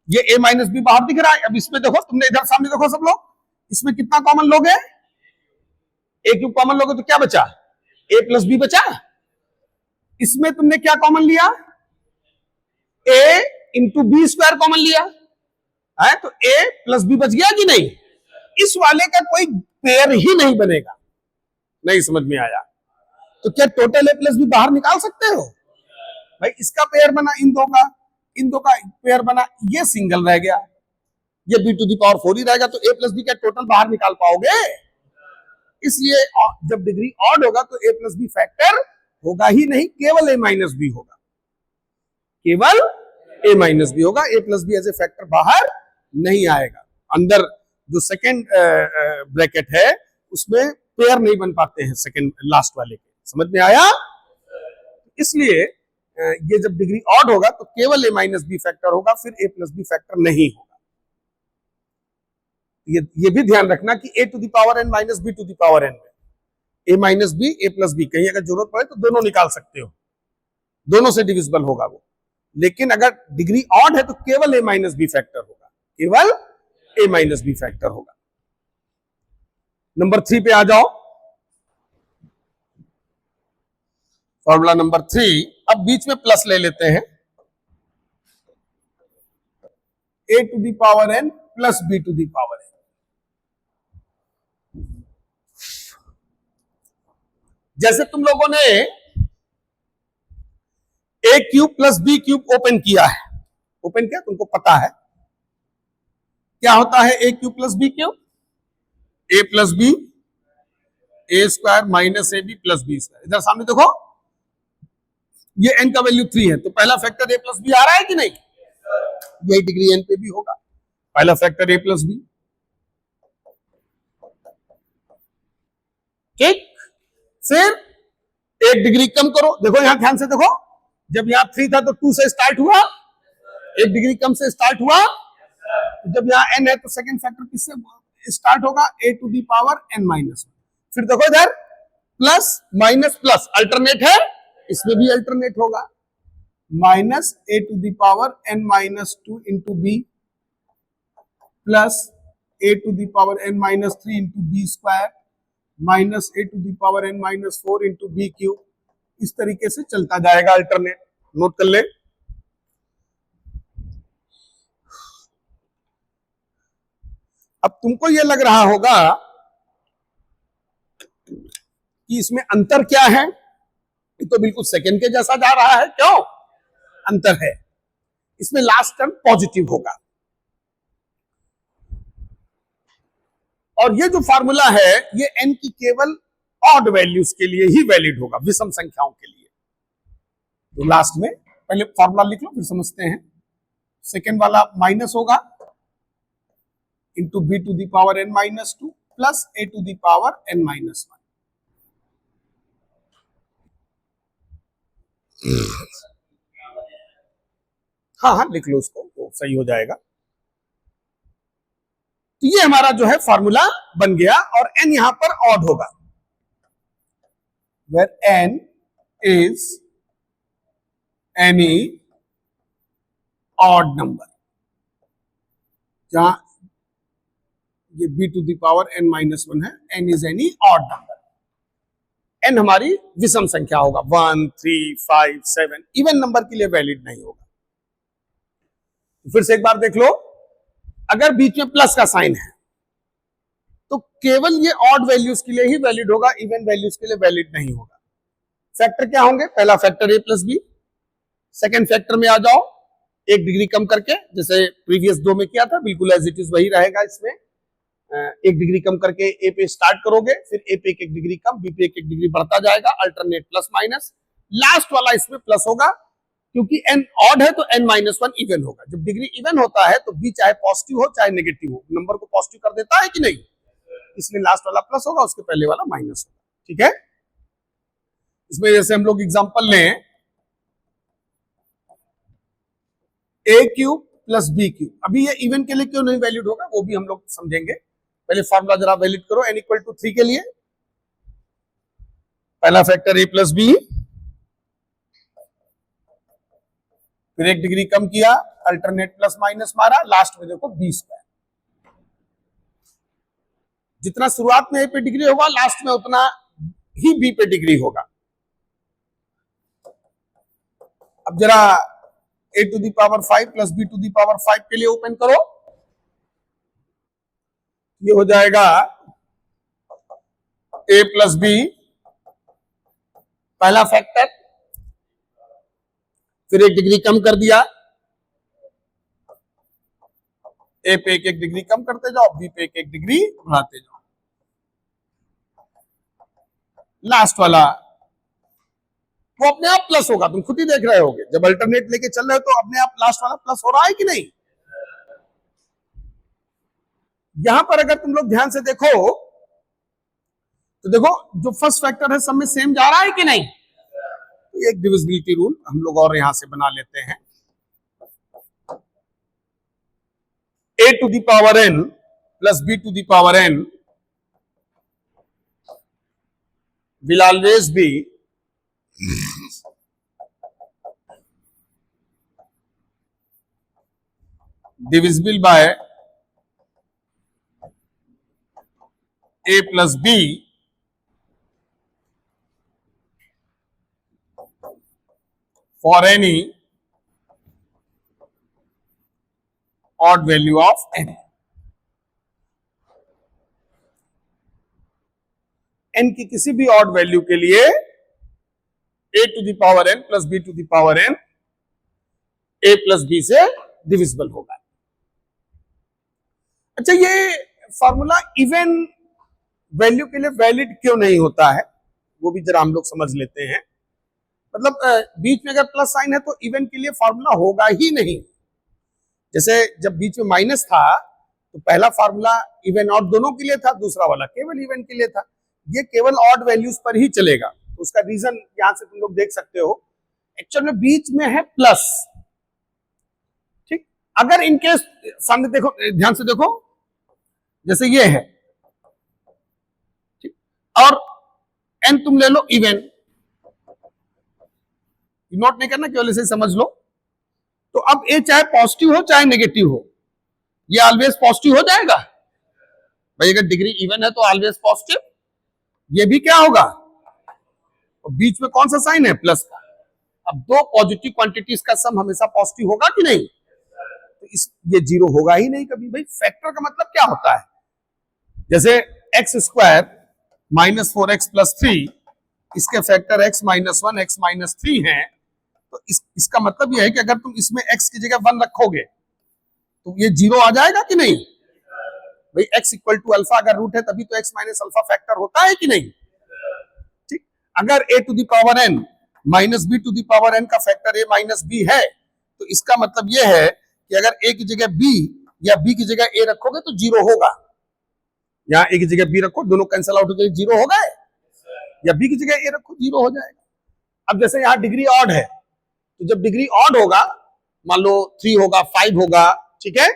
ये a माइनस बी बाहर दिख रहा है। अब इसमें देखो, तुमने इधर सामने देखो सब लोग, इसमें कितना कॉमन लोगे? ए क्यूब कॉमन लोगे तो क्या बचा, ए प्लस बी बचा। इसमें तुमने क्या कॉमन लिया, ए इंटू बी स्क्वायर कॉमन लिया है, तो ए प्लस बी बच गया कि नहीं। इस वाले का कोई पेयर ही नहीं बनेगा। नहीं समझ में आया, तो क्या टोटल ए प्लस बी बाहर निकाल सकते हो भाई। इसका पेयर बना इन दो का, इन दो का पेयर बना, ये सिंगल रह गया, ये बी टू दी पावर 4 ही रहेगा, तो ए प्लस बी का टोटल बाहर निकाल पाओगे। इसलिए जब डिग्री ऑड होगा तो ए प्लस बी फैक्टर होगा ही नहीं, केवल ए माइनस बी होगा, केवल ए माइनस बी होगा। A plus B as a factor बाहर नहीं आएगा। अंदर जो सेकेंड ब्रैकेट है उसमें पेयर नहीं बन पाते हैं सेकेंड लास्ट वाले के। समझ में आया। इसलिए ये जब डिग्री ऑड होगा तो केवल ए माइनस बी फैक्टर होगा, फिर ए प्लस बी फैक्टर नहीं होगा। ये भी ध्यान रखना कि A to the power N minus B to the power N में A minus B A plus B, कहीं अगर जरूरत पड़े तो दोनों निकाल सकते हो, दोनों से डिविजिबल होगा वो। लेकिन अगर डिग्री ऑड है तो केवल ए माइनस बी फैक्टर होगा, केवल ए माइनस बी फैक्टर होगा। नंबर 3 पे आ जाओ, फॉर्मूला नंबर 3। अब बीच में प्लस ले लेते हैं, A to the power N plus B to the power N. जैसे तुम लोगों ने A cube plus B cube open किया है, ओपन किया, तुमको पता है क्या होता है A cube plus B cube, A plus B A square minus A B plus B square. इधर सामने देखो, ये एन का वैल्यू 3 है, तो पहला फैक्टर ए प्लस बी आ रहा है कि नहीं, यही डिग्री एन पे भी होगा, पहला फैक्टर ए प्लस बी। ठीक, फिर एक डिग्री कम करो, देखो यहां ध्यान से देखो, जब यहां 3 था तो 2 से स्टार्ट हुआ, एक डिग्री कम से स्टार्ट हुआ। जब यहां n है तो सेकंड फैक्टर किससे स्टार्ट होगा, A to the power n minus. फिर देखो इधर प्लस माइनस प्लस अल्टरनेट है, इसमें भी अल्टरनेट होगा, minus A to the power n minus 2 into B plus A to the power n minus 3 into B square minus A to the power n minus 4 into B cube. इस तरीके से चलता जाएगा alternate, note कर ले। अब तुमको यह लग रहा होगा कि इसमें अंतर क्या है, ये तो बिल्कुल सेकंड के जैसा जा रहा है, क्यों अंतर है, इसमें लास्ट टर्म पॉजिटिव होगा। और ये जो फार्मूला है ये n की केवल ऑड वैल्यूज के लिए ही वैलिड होगा, विषम संख्याओं के लिए। तो लास्ट में पहले फार्मूला लिख लो फिर समझते हैं। सेकेंड वाला माइनस होगा into b to the power n minus 2 plus A to the power n minus 1। हाँ लिख लो उसको, तो सही हो जाएगा। तो ये हमारा जो है फॉर्मूला बन गया, और n यहां पर ऑड होगा, where n is any odd number, जहां ये b to the power n minus 1 है, n is any odd number, n हमारी विषम संख्या होगा, 1 3 5 7, इवन नंबर के लिए वैलिड नहीं होगा। तो फिर से एक बार देख लो, अगर बीच में प्लस का साइन है तो केवल ये ऑड वैल्यूज के लिए ही वैलिड होगा, इवन वैल्यूज के लिए वैलिड नहीं होगा। फैक्टर क्या होंगे, पहला फैक्टर ए प्लस बी, सेकेंड फैक्टर में आ जाओ एक डिग्री कम करके, जैसे प्रीवियस 2 में किया था, बिल्कुल एज इट इज वही रहेगा। इसमें एक डिग्री कम करके ए पे स्टार्ट करोगे, फिर ए पे एक डिग्री कम, बी पे एक डिग्री बढ़ता जाएगा, अल्टरनेट प्लस माइनस, लास्ट वाला इसमें प्लस होगा, क्योंकि n ऑड है तो n माइनस 1 इवन होगा। जब डिग्री इवन होता है तो b चाहे पॉजिटिव हो चाहे नेगेटिव हो, नंबर को पॉजिटिव कर देता है कि नहीं, इसलिए लास्ट वाला प्लस होगा, उसके पहले वाला माइनस होगा। ठीक है, इसमें जैसे हम लोग एग्जांपल लें, ए क्यूब प्लस बी क्यूब, अभी ये इवन के लिए क्यों नहीं वैलिड होगा वो भी हम लोग समझेंगे। पहले फॉर्मूला जरा वैलिड करो, n इक्वल टू 3 के लिए पहला फैक्टर ए प्लस बी, फिर एक डिग्री कम किया, अल्टरनेट प्लस माइनस मारा, लास्ट में देखो बी स्क्वायर। जितना शुरुआत में ए पे डिग्री होगा लास्ट में उतना ही बी पे डिग्री होगा। अब जरा a to the power 5 plus b to the power 5 के लिए ओपन करो, ये हो जाएगा a प्लस बी पहला फैक्टर, फिर एक डिग्री कम कर दिया, a पे एक डिग्री कम करते जाओ, b पे एक डिग्री बढ़ाते जाओ, लास्ट वाला वो अपने आप प्लस होगा, तुम खुद ही देख रहे होगे जब अल्टरनेट लेके चल रहे हो तो अपने आप लास्ट वाला प्लस हो रहा है कि नहीं। यहां पर अगर तुम लोग ध्यान से देखो तो देखो जो फर्स्ट फैक्टर है सब में सेम जा रहा है कि नहीं। तो एक डिविजिबिलिटी रूल हम लोग और यहां से बना लेते हैं, a to the power n plus b to the power n will always be divisible by a plus b for any odd value of n. n की किसी भी ऑड वैल्यू के लिए a to the power n plus b to the power n a plus b से divisible होगा। अच्छा, ये formula even value के लिए वैलिड क्यों नहीं होता है वो भी जरा हम लोग समझ लेते हैं। मतलब बीच में अगर प्लस साइन है तो इवन के लिए फॉर्मूला होगा ही नहीं। जैसे जब बीच में माइनस था तो पहला फॉर्मूला इवन ऑड दोनों के लिए था, दूसरा वाला केवल इवन के लिए था। ये केवल ऑड वैल्यूज पर ही चलेगा। तो उसका रीजन यहां से तुम लोग देख सकते हो, एक्चुअल में बीच में है प्लस। ठीक, अगर इनकेस सामने देखो, ध्यान से देखो, जैसे ये है, ठीक, और एन तुम ले लो इवन, नोट नहीं करना, केवल इसे समझ लो। तो अब ए चाहे पॉजिटिव हो चाहे नेगेटिव हो, ये ऑलवेज पॉजिटिव हो जाएगा भाई। अगर डिग्री इवन है तो ऑलवेज पॉजिटिव, ये भी क्या होगा, और बीच में कौन सा साइन है, प्लस का। अब दो पॉजिटिव क्वांटिटीज का सम हमेशा पॉजिटिव होगा कि नहीं। तो ये जीरो होगा ही नहीं कभी। भाई फैक्टर का मतलब क्या होता है, जैसे x square minus 4x plus 3, इसके factor x minus 1 x minus 3 है। तो इसका मतलब यह है कि अगर तुम इसमें x की जगह 1 रखोगे तो ये जीरो आ जाएगा कि नहीं। भाई x इक्वल टू अल्फा अगर रूट है तभी तो x माइनस अल्फा फैक्टर होता है कि नहीं। ठीक, अगर a to the power n minus b to the power n का फैक्टर a माइनस b है तो इसका मतलब यह है कि अगर a की जगह b या b की जगह a रखोगे तो जीरो होगा। यहाँ a की जगह b रखो, दोनों कैंसिल आउट हो गए, जीरो हो गए, या b की जगह a रखो, जीरो हो जाएगा। अब जैसे यहाँ डिग्री ऑड है तो जब डिग्री ऑड होगा, मान लो 3 होगा 5 होगा, ठीक है,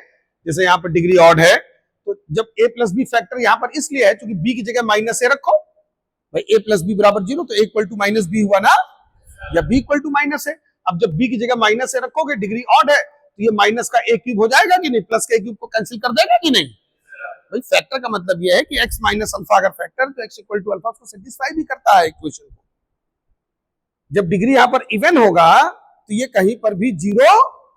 जैसे यहाँ पर डिग्री ऑड है तो जब a प्लस बी फैक्टर यहाँ पर इसलिए है क्योंकि b की जगह माइनस ए रखो। भाई a प्लस बी बराबर जीरो, तो a equal to minus b हुआ ना, या b इक्वल टू माइनस है। अब जब b की जगह माइनस ए रखोगे, डिग्री ऑड है, तो ये माइनस का a क्यूब हो जाएगा कि नहीं, प्लस का a क्यूब को कैंसिल कर देगा कि नहीं। भाई फैक्टर का मतलब यह है कि x माइनस अल्फा अगर फैक्टर तो x इक्वल टू अल्फा को सेटिस्फाई भी करता है इक्वेशन को। जब डिग्री यहां पर इवन होगा तो ये कहीं पर भी जीरो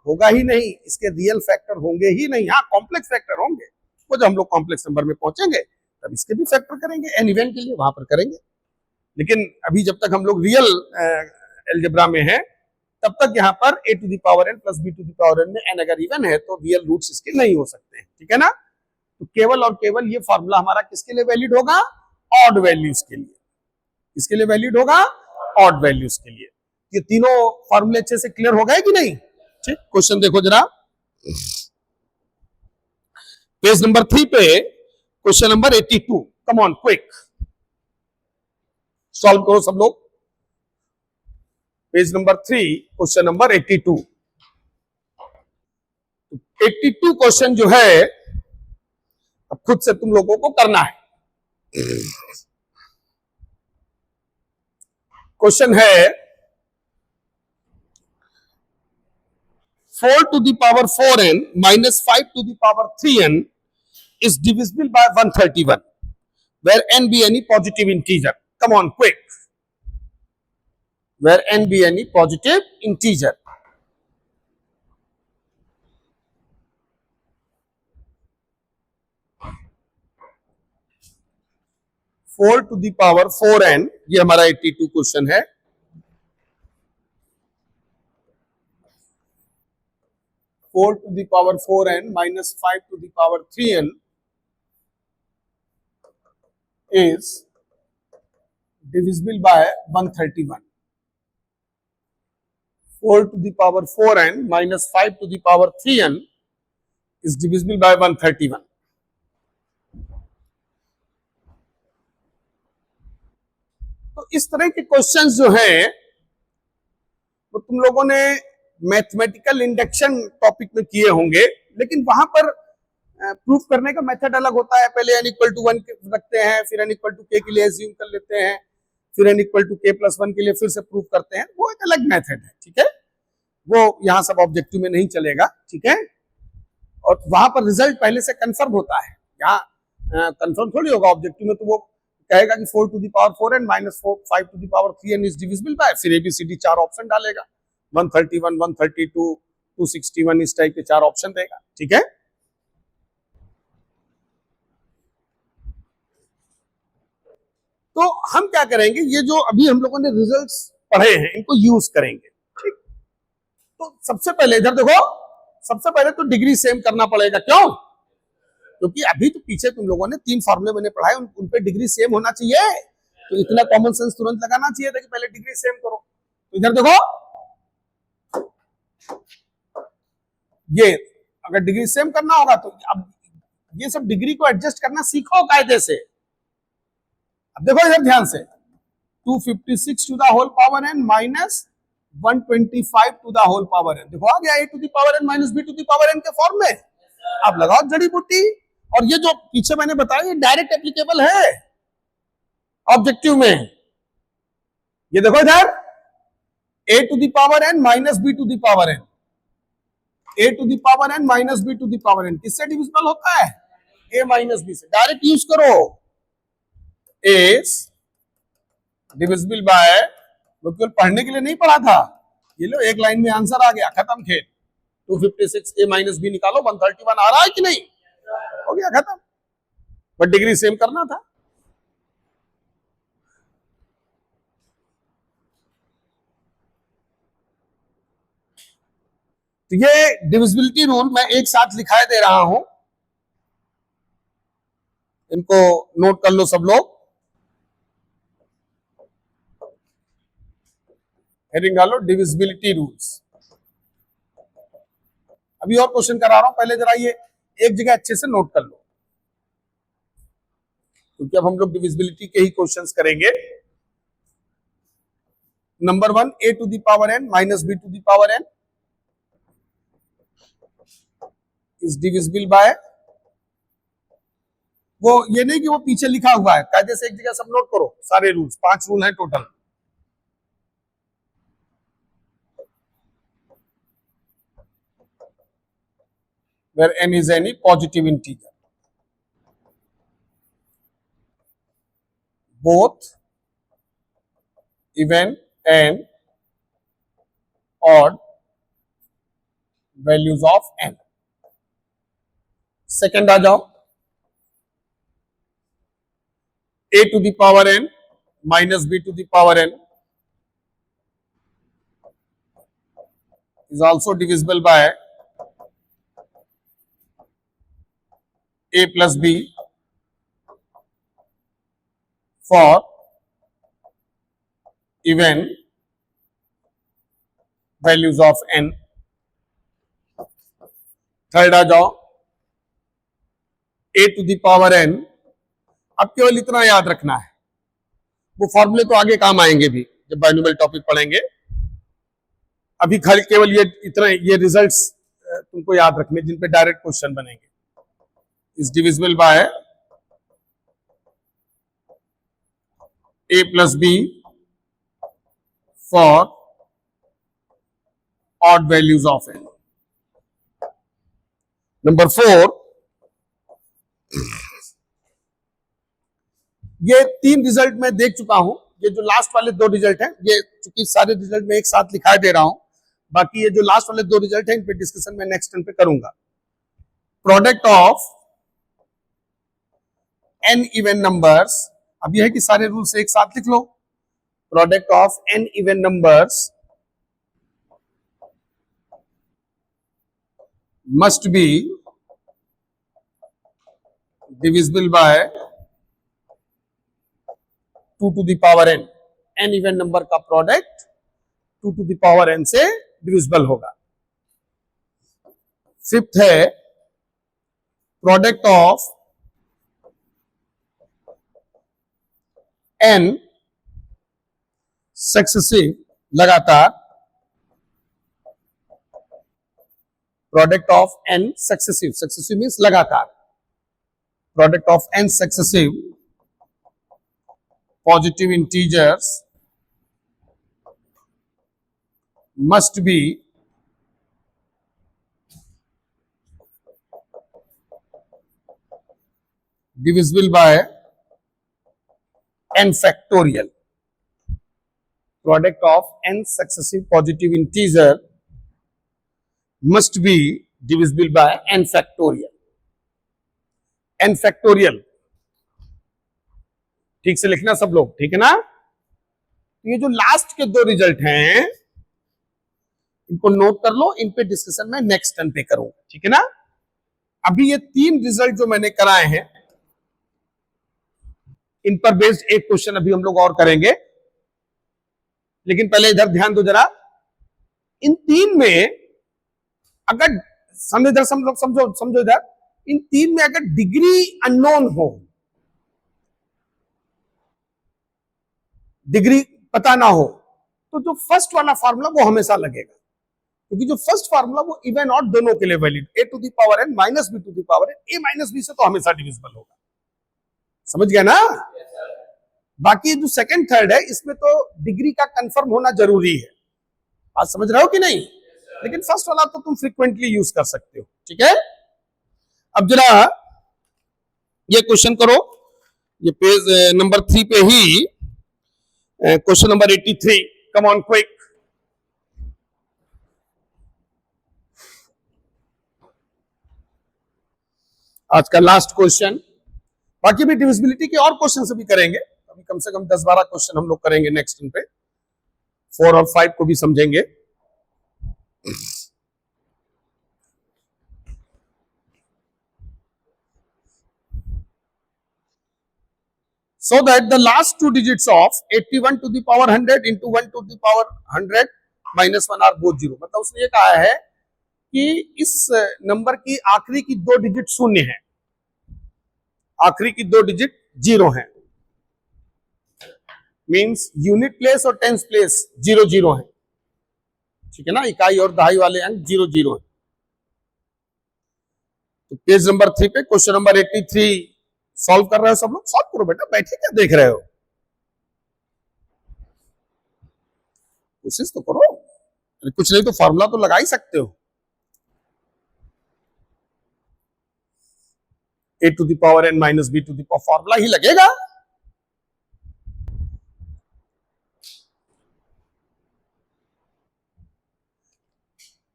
होगा ही नहीं, इसके रियल फैक्टर होंगे ही नहीं। हाँ, कॉम्प्लेक्स फैक्टर होंगे, वो जब हम लोग कॉम्प्लेक्स नंबर में पहुंचेंगे तब इसके भी फैक्टर करेंगे, एन इवन के लिए वहां पर करेंगे। लेकिन अभी जब तक हम लोग रियल अलजेब्रा में है तब तक यहाँ पर a to the power n plus b to the power n में n अगर इवन है तो रियल रूट्स इसके नहीं हो सकते हैं, ठीक है ना। तो केवल और केवल ये फॉर्मूला हमारा किसके लिए वैलिड होगा, ऑड वैल्यूज के लिए। किसके लिए वैलिड होगा, ऑड वैल्यूज के लिए। ये तीनों फॉर्मूले अच्छे से क्लियर हो गए कि नहीं। ठीक, क्वेश्चन देखो जरा, पेज नंबर 3 पे question number 82। Come on quick solve करो सब लोग। Page number 3 question number 82। 82 question जो है अब खुद से तुम लोगों को करना है। क्वेश्चन है 4 to the power 4n minus 5 to the power 3n is divisible by 131. where n be any positive integer. Come on, quick. Where n be any positive integer. Four to the power 4n, ये हमारा 82 question है. 4 to the power 4n minus 5 to the power 3n is divisible by 131. 4 to the power 4n minus 5 to the power 3n is divisible by 131. तो इस तरह के questions जो हैं वो तुम लोगों ने मैथमेटिकल इंडक्शन टॉपिक में किए होंगे, लेकिन वहां पर प्रूफ करने का मेथड अलग होता है. पहले n इक्वल टू 1 रखते हैं, फिर n इक्वल टू k के लिए एज्यूम कर लेते हैं, फिर n equal to k plus 1 के लिए फिर से प्रूफ करते हैं. वो एक अलग मेथड है, ठीक है. वो यहाँ सब ऑब्जेक्टिव में नहीं चलेगा, ठीक है. और वहां पर रिजल्ट पहले से कंफर्म होता है. यहाँ कंफर्म थोड़ी होगा ऑब्जेक्टिव में, तो वो कहेगा कि 4 to the power 4n minus 5 to the power 3n is divisible by, फिर एबीसीडी 4 ऑप्शन डालेगा, 131, 132, 261, इस टाइप के 4 ऑप्शन देगा, ठीक है. तो हम क्या करेंगे, ये जो अभी हम लोगों ने रिजल्ट्स पढ़े हैं इनको यूज करेंगे, ठीक. तो सबसे पहले इधर देखो, सबसे पहले तो डिग्री सेम करना पड़ेगा. क्यों? क्योंकि अभी तो पीछे तुम लोगों ने 3 फॉर्मूले मैंने पढ़ाए, उन पे डिग्री सेम होना चाहिए. तो इतना कॉमन सेंस तुरंत लगाना चाहिए था कि पहले डिग्री सेम करो. तो इधर देखो, ये अगर डिग्री सेम करना होगा तो अब ये सब डिग्री को एडजस्ट करना सीखो कायदे से. अब देखो इधर ध्यान से, 256 to the whole power n minus 125 to the whole power n. देखो आ गया a to the power n minus b to the power n के फॉर्म में. अब लगाओ जड़ी बूटी. और ये जो पीछे मैंने बताया ये डायरेक्ट एप्लीकेबल है ऑब्जेक्टिव में. ये देखो इधर a to the power n minus b to the power n, a to the power n minus b to the power n किससे डिविजिबल होता है? a माइनस b से. डायरेक्ट यूज करो. is डिविजिबल बाय, वो केवल पढ़ने के लिए नहीं पढ़ा था. ये लो एक लाइन में आंसर आ गया, खत्म खेल. 256 a माइनस b निकालो, 131 आ रहा है कि नहीं? हो गया, खत्म. बट डिग्री सेम करना था. तो ये डिविजिबिलिटी रूल मैं एक साथ लिखाए दे रहा हूं, इनको नोट कर लो सब लोग. हेडिंग डालो डिविजिबिलिटी रूल्स. अभी और क्वेश्चन करा रहा हूं, पहले जरा ये एक जगह अच्छे से नोट कर लो, क्योंकि अब हम लोग डिविजिबिलिटी के ही क्वेश्चंस करेंगे. Number 1, a to the power n minus b to the power n is divisible by, वो ये नहीं कि वो पीछे लिखा हुआ है, कायदे से एक जगह सब नोट करो सारे रूल्स. 5 रूल हैं total. where n is any positive integer, both even and odd values of n. Second आ जाओ, a to the power n minus b to the power n is also divisible by a plus b for even values of n. Third आ जाओ, a to the power n. अब केवल इतना याद रखना है, वो फॉर्मूले तो आगे काम आएंगे भी जब बाइनोमियल टॉपिक पढ़ेंगे. अभी खाली केवल ये इतना, ये रिजल्ट्स तुमको याद रखने जिन पे डायरेक्ट क्वेश्चन बनेंगे. is divisible by a plus b for odd values of n. Number 4, ये तीन रिजल्ट मैं देख चुका हूं, ये जो लास्ट वाले दो रिजल्ट हैं, ये चूंकि सारे रिजल्ट में एक साथ लिखा दे रहा हूं, बाकी ये जो लास्ट वाले दो रिजल्ट हैं इन पे डिस्कशन मैं नेक्स्ट टाइम पे करूंगा। Product of n even numbers, अब यह है कि सारे रूल्स एक साथ लिख लो। Product of n even numbers must be divisible by 2 to the power n। n even number का product 2 to the power n से डिविजिबल होगा। फिफ्थ है प्रोडक्ट ऑफ n सक्सेसिव लगातार, product of n successive, successive means लगातार, product of n successive positive integers must be divisible by n factorial। Product of n successive positive integer must be divisible by n factorial। n factorial ठीक से लिखना सब लोग, ठीक है ना। ये जो लास्ट के दो रिजल्ट हैं इनको नोट कर लो, इन पे डिस्कशन मैं नेक्स्ट टाइम पे करूंगा, ठीक है ना। अभी ये तीन रिजल्ट जो मैंने कराए हैं इन पर बेस्ड एक क्वेश्चन अभी हम लोग और करेंगे, लेकिन पहले इधर ध्यान दो जरा। इन तीन में अगर समझो इधर, इन तीन में अगर डिग्री अननोन हो, डिग्री पता ना हो, तो जो फर्स्ट वाला फार्मूला वो हमेशा लगेगा, क्योंकि जो फर्स्ट फार्मूला वो इवन ऑड दोनों के लिए valid, a to the power n minus b to the power n, a minus b से तो हमेशा डिविजिबल होगा, समझ गया ना। बाकी जो सेकंड थर्ड है इसमें तो डिग्री का कंफर्म होना जरूरी है, बात समझ रहे हो कि नहीं। लेकिन फर्स्ट वाला तो तुम फ्रीक्वेंटली यूज कर सकते हो, ठीक है। अब जरा ये क्वेश्चन करो, ये पेज नंबर 3 पे ही question number 83, come on quick. आज का लास्ट क्वेश्चन, बाकी भी डिविजिबिलिटी के और क्वेश्चन से भी करेंगे, अभी कम से कम 10-12 क्वेश्चन हम लोग करेंगे नेक्स्ट पे, 4 और 5 को भी समझेंगे। So that the last two digits of 81 to the power 100 into 1 to the power 100 minus 1 are both 0। मतलब उसने ये कहा है कि इस नंबर की आखिरी की दो डिजिट शून्य है, आखिरी की दो डिजिट 0 है, मींस यूनिट प्लेस और टेंस प्लेस 0-0 है, ठीक है ना। इकाई और दहाई वाले अंक 0-0 है। तो पेज नंबर 3 पे क्वेश्चन नंबर 83 सॉल्व कर रहे हो सब लोग, सॉल्व करो बेटा, बैठे क्या देख रहे हो, कोशिश तो करो, कुछ नहीं तो फॉर्मूला तो लगा ही सकते हो। a to the power n minus b to the power, formula ही लगेगा।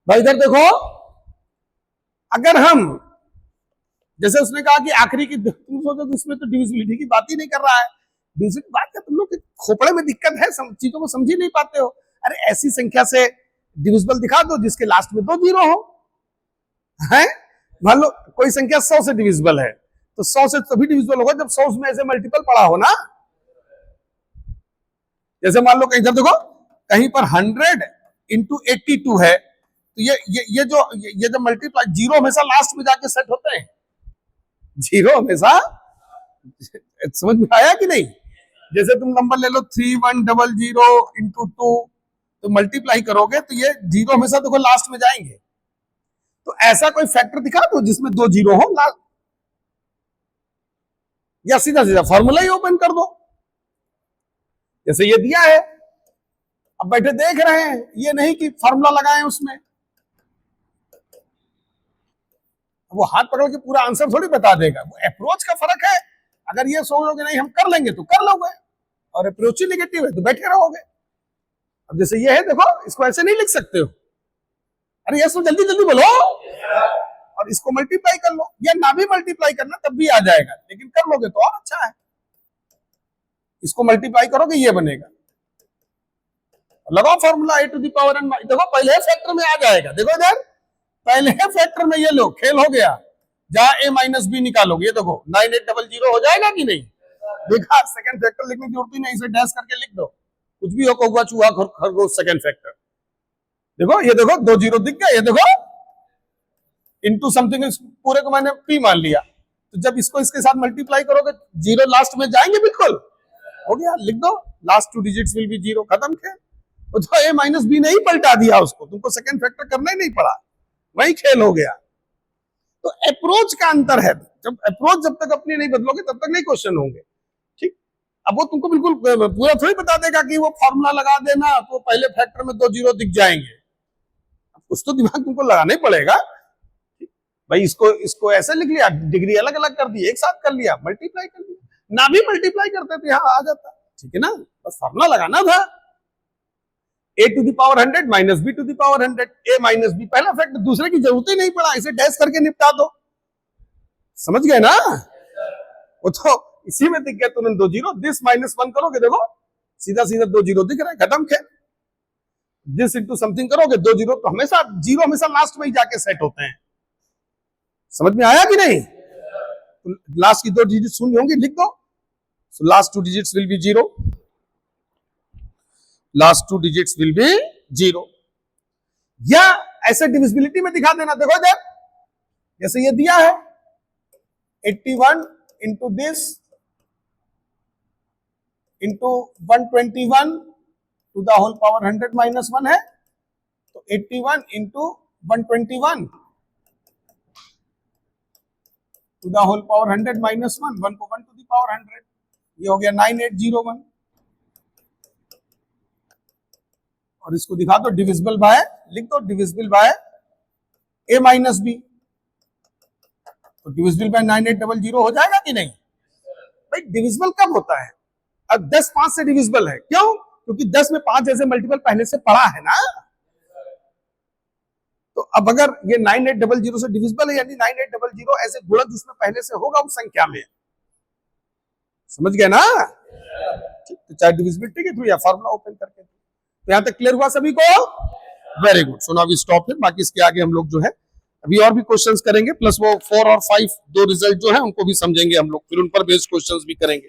भाई इधर देखो, अगर हम जैसे उसने कहा कि आखिरी की, तुम सोचो कि इसमें तो डिविजिबिलिटी की बात ही नहीं कर रहा है, डिविजिबिलिटी बात क्या, तुम लोग के खोपड़े में दिक्कत है, चीजों को समझ ही नहीं पाते हो। अरे ऐसी संख्या से डिविजिबल दिखा दो जिसके लास्ट में 2 0 हो, है। मान लो कोई संख्या 100 से डिविजिबल है, तो 100 से तभी डिविजिबल होगा जब 100 में ऐसे मल्टीपल पड़ा हो ना। जैसे मान लो कहीं इधर देखो, कहीं पर 100 इंटू 82 है, तो ये जो मल्टीप्लाई, 0 हमेशा लास्ट में जाके सेट होते हैं, 0 हमेशा, समझ में आया कि नहीं। जैसे तुम नंबर ले लो 3100 इंटू 2, तो मल्टीप्लाई करोगे तो ये 0 हमेशा देखो लास्ट में जाएंगे। तो ऐसा कोई फैक्टर दिखा दो जिसमें 2 0 हो लास्ट, या सीधा सीधा फॉर्मूला ही ओपन कर दो, जैसे ये दिया है, अब बैठे देख रहे हैं, ये नहीं कि फॉर्मूला लगाए उसमें, वो हाथ पकड़ के पूरा आंसर थोड़ी बता देगा, वो अप्रोच का फर्क है। अगर ये सोचोगे नहीं हम कर लेंगे तो कर लोगे, और अप्रोच ही नेगेटिव है तो बैठे रहोगे। अब जैसे ये है देखो, इसको ऐसे नहीं लिख सकते हो, अरे यस जल्दी जल्दी बोलो, और इसको मल्टीप्लाई कर लो, या ना भी मल्टीप्लाई करना तब भी आ जाएगा, लेकिन कर लोगे तो और अच्छा है। इसको मल्टीप्लाई करोगे ये बनेगा, लगाओ formula a to the power n, देखो पहले फैक्टर में आ जाएगा, देखो इधर पहले फैक्टर में ये लो खेल हो गया, जहां a माइनस बी निकालोगे, ये देखो 9800 हो जाएगा कि नहीं, देखा सेकंड फैक्टर लिखने की जरूरत ही नहीं, इसे डैश करके लिख दो, कुछ भी हो, कौवा चूहा खरगोश सेकंड फैक्टर, देखो ये देखो 2 जीरो दिख गया, ये देखो इनटू समथिंग, पूरे को मैंने p मान लिया, तो जब इसको इसके साथ मल्टीप्लाई करोगे जीरो लास्ट में जाएंगे, बिल्कुल हो गया, लिख दो last 2 digits will be zero, खत्म खेल। तो a माइनस बी नहीं पलटा दिया उसको, तुमको सेकंड फैक्टर करना ही नहीं पड़ा, वही खेल हो गया। तो अप्रोच का अंतर है, जब अप्रोच जब तक अपनी नहीं बदलोगे तब तक नहीं क्वेश्चन होंगे, ठीक। अब वो तुमको बिल्कुल पूरा थोड़ी बता देगा कि वो फॉर्मूला लगा देना तो पहले फैक्टर में 2 जीरो दिख जाएंगे, कुछ तो दिमाग तुमको लगाना ही पड़ेगा भाई। इसको ऐसे लिख लिया, डिग्री अलग अलग कर दी, एक साथ कर लिया, मल्टीप्लाई कर लिया, ना भी मल्टीप्लाई करते तो यहाँ आ जाता, ठीक है ना, बस फॉर्मूला लगाना था, a to the power 100 minus b to the power 100, a minus b, पहला फैक्टर, दूसरे की जरूरत ही नहीं पड़ा, इसे डैश करके निपटा दो, समझ गए ना, वो तो इसी में दिख गया तुरंत 2 जीरो, दिस माइनस 1 करोगे देखो सीधा सीधा 2 जीरो दिख रहा है, खत्म खेल। दिस इंटू समथिंग करोगे 2 जीरो, तो हमेशा जीरो हमेशा लास्ट में ही जाके सेट होते हैं, समझ में आया कि नहीं, तो लास्ट की 2 डिजिट शून्य होंगी, लिख दो, so last 2 digits will be 0, last 2 digits will be 0, या ऐसे डिविजिबिलिटी में दिखा देना, देखो इधर जैसे ये दिया है 81 into this into 121 to the whole power 100 minus 1 है, तो 81 into 121 to the whole power 100 minus 1, 1 को 1 टू द पावर 100, ये हो गया 9801, और इसको दिखा दो डिविजिबल बाय, लिख दो divisible by a minus b, तो डिविजिबल बाय 9800 हो जाएगा कि नहीं भाई। डिविजिबल कब होता है, अब 10 5 से डिविजिबल है, क्यों, क्योंकि 10 में 5 जैसे मल्टीपल पहले से पड़ा है ना, तो अब अगर ये 9800 से डिविजिबल है, यानी 9800 ऐसे गुणक जिसमें पहले से होगा उस संख्या में, समझ गए ना, तो चाहे डिविजिबिलिटी के थ्रू या फॉर्मूला ओपन करके, तो यहां तक क्लियर हुआ सभी को, very good. So now we stop here, बाकी इसके आगे हम लोग जो है अभी और भी क्वेश्चंस करेंगे, प्लस वो 4 और 5 दो रिजल्ट जो है उनको भी समझेंगे हम लोग, फिर उन पर बेस्ड क्वेश्चंस भी करेंगे।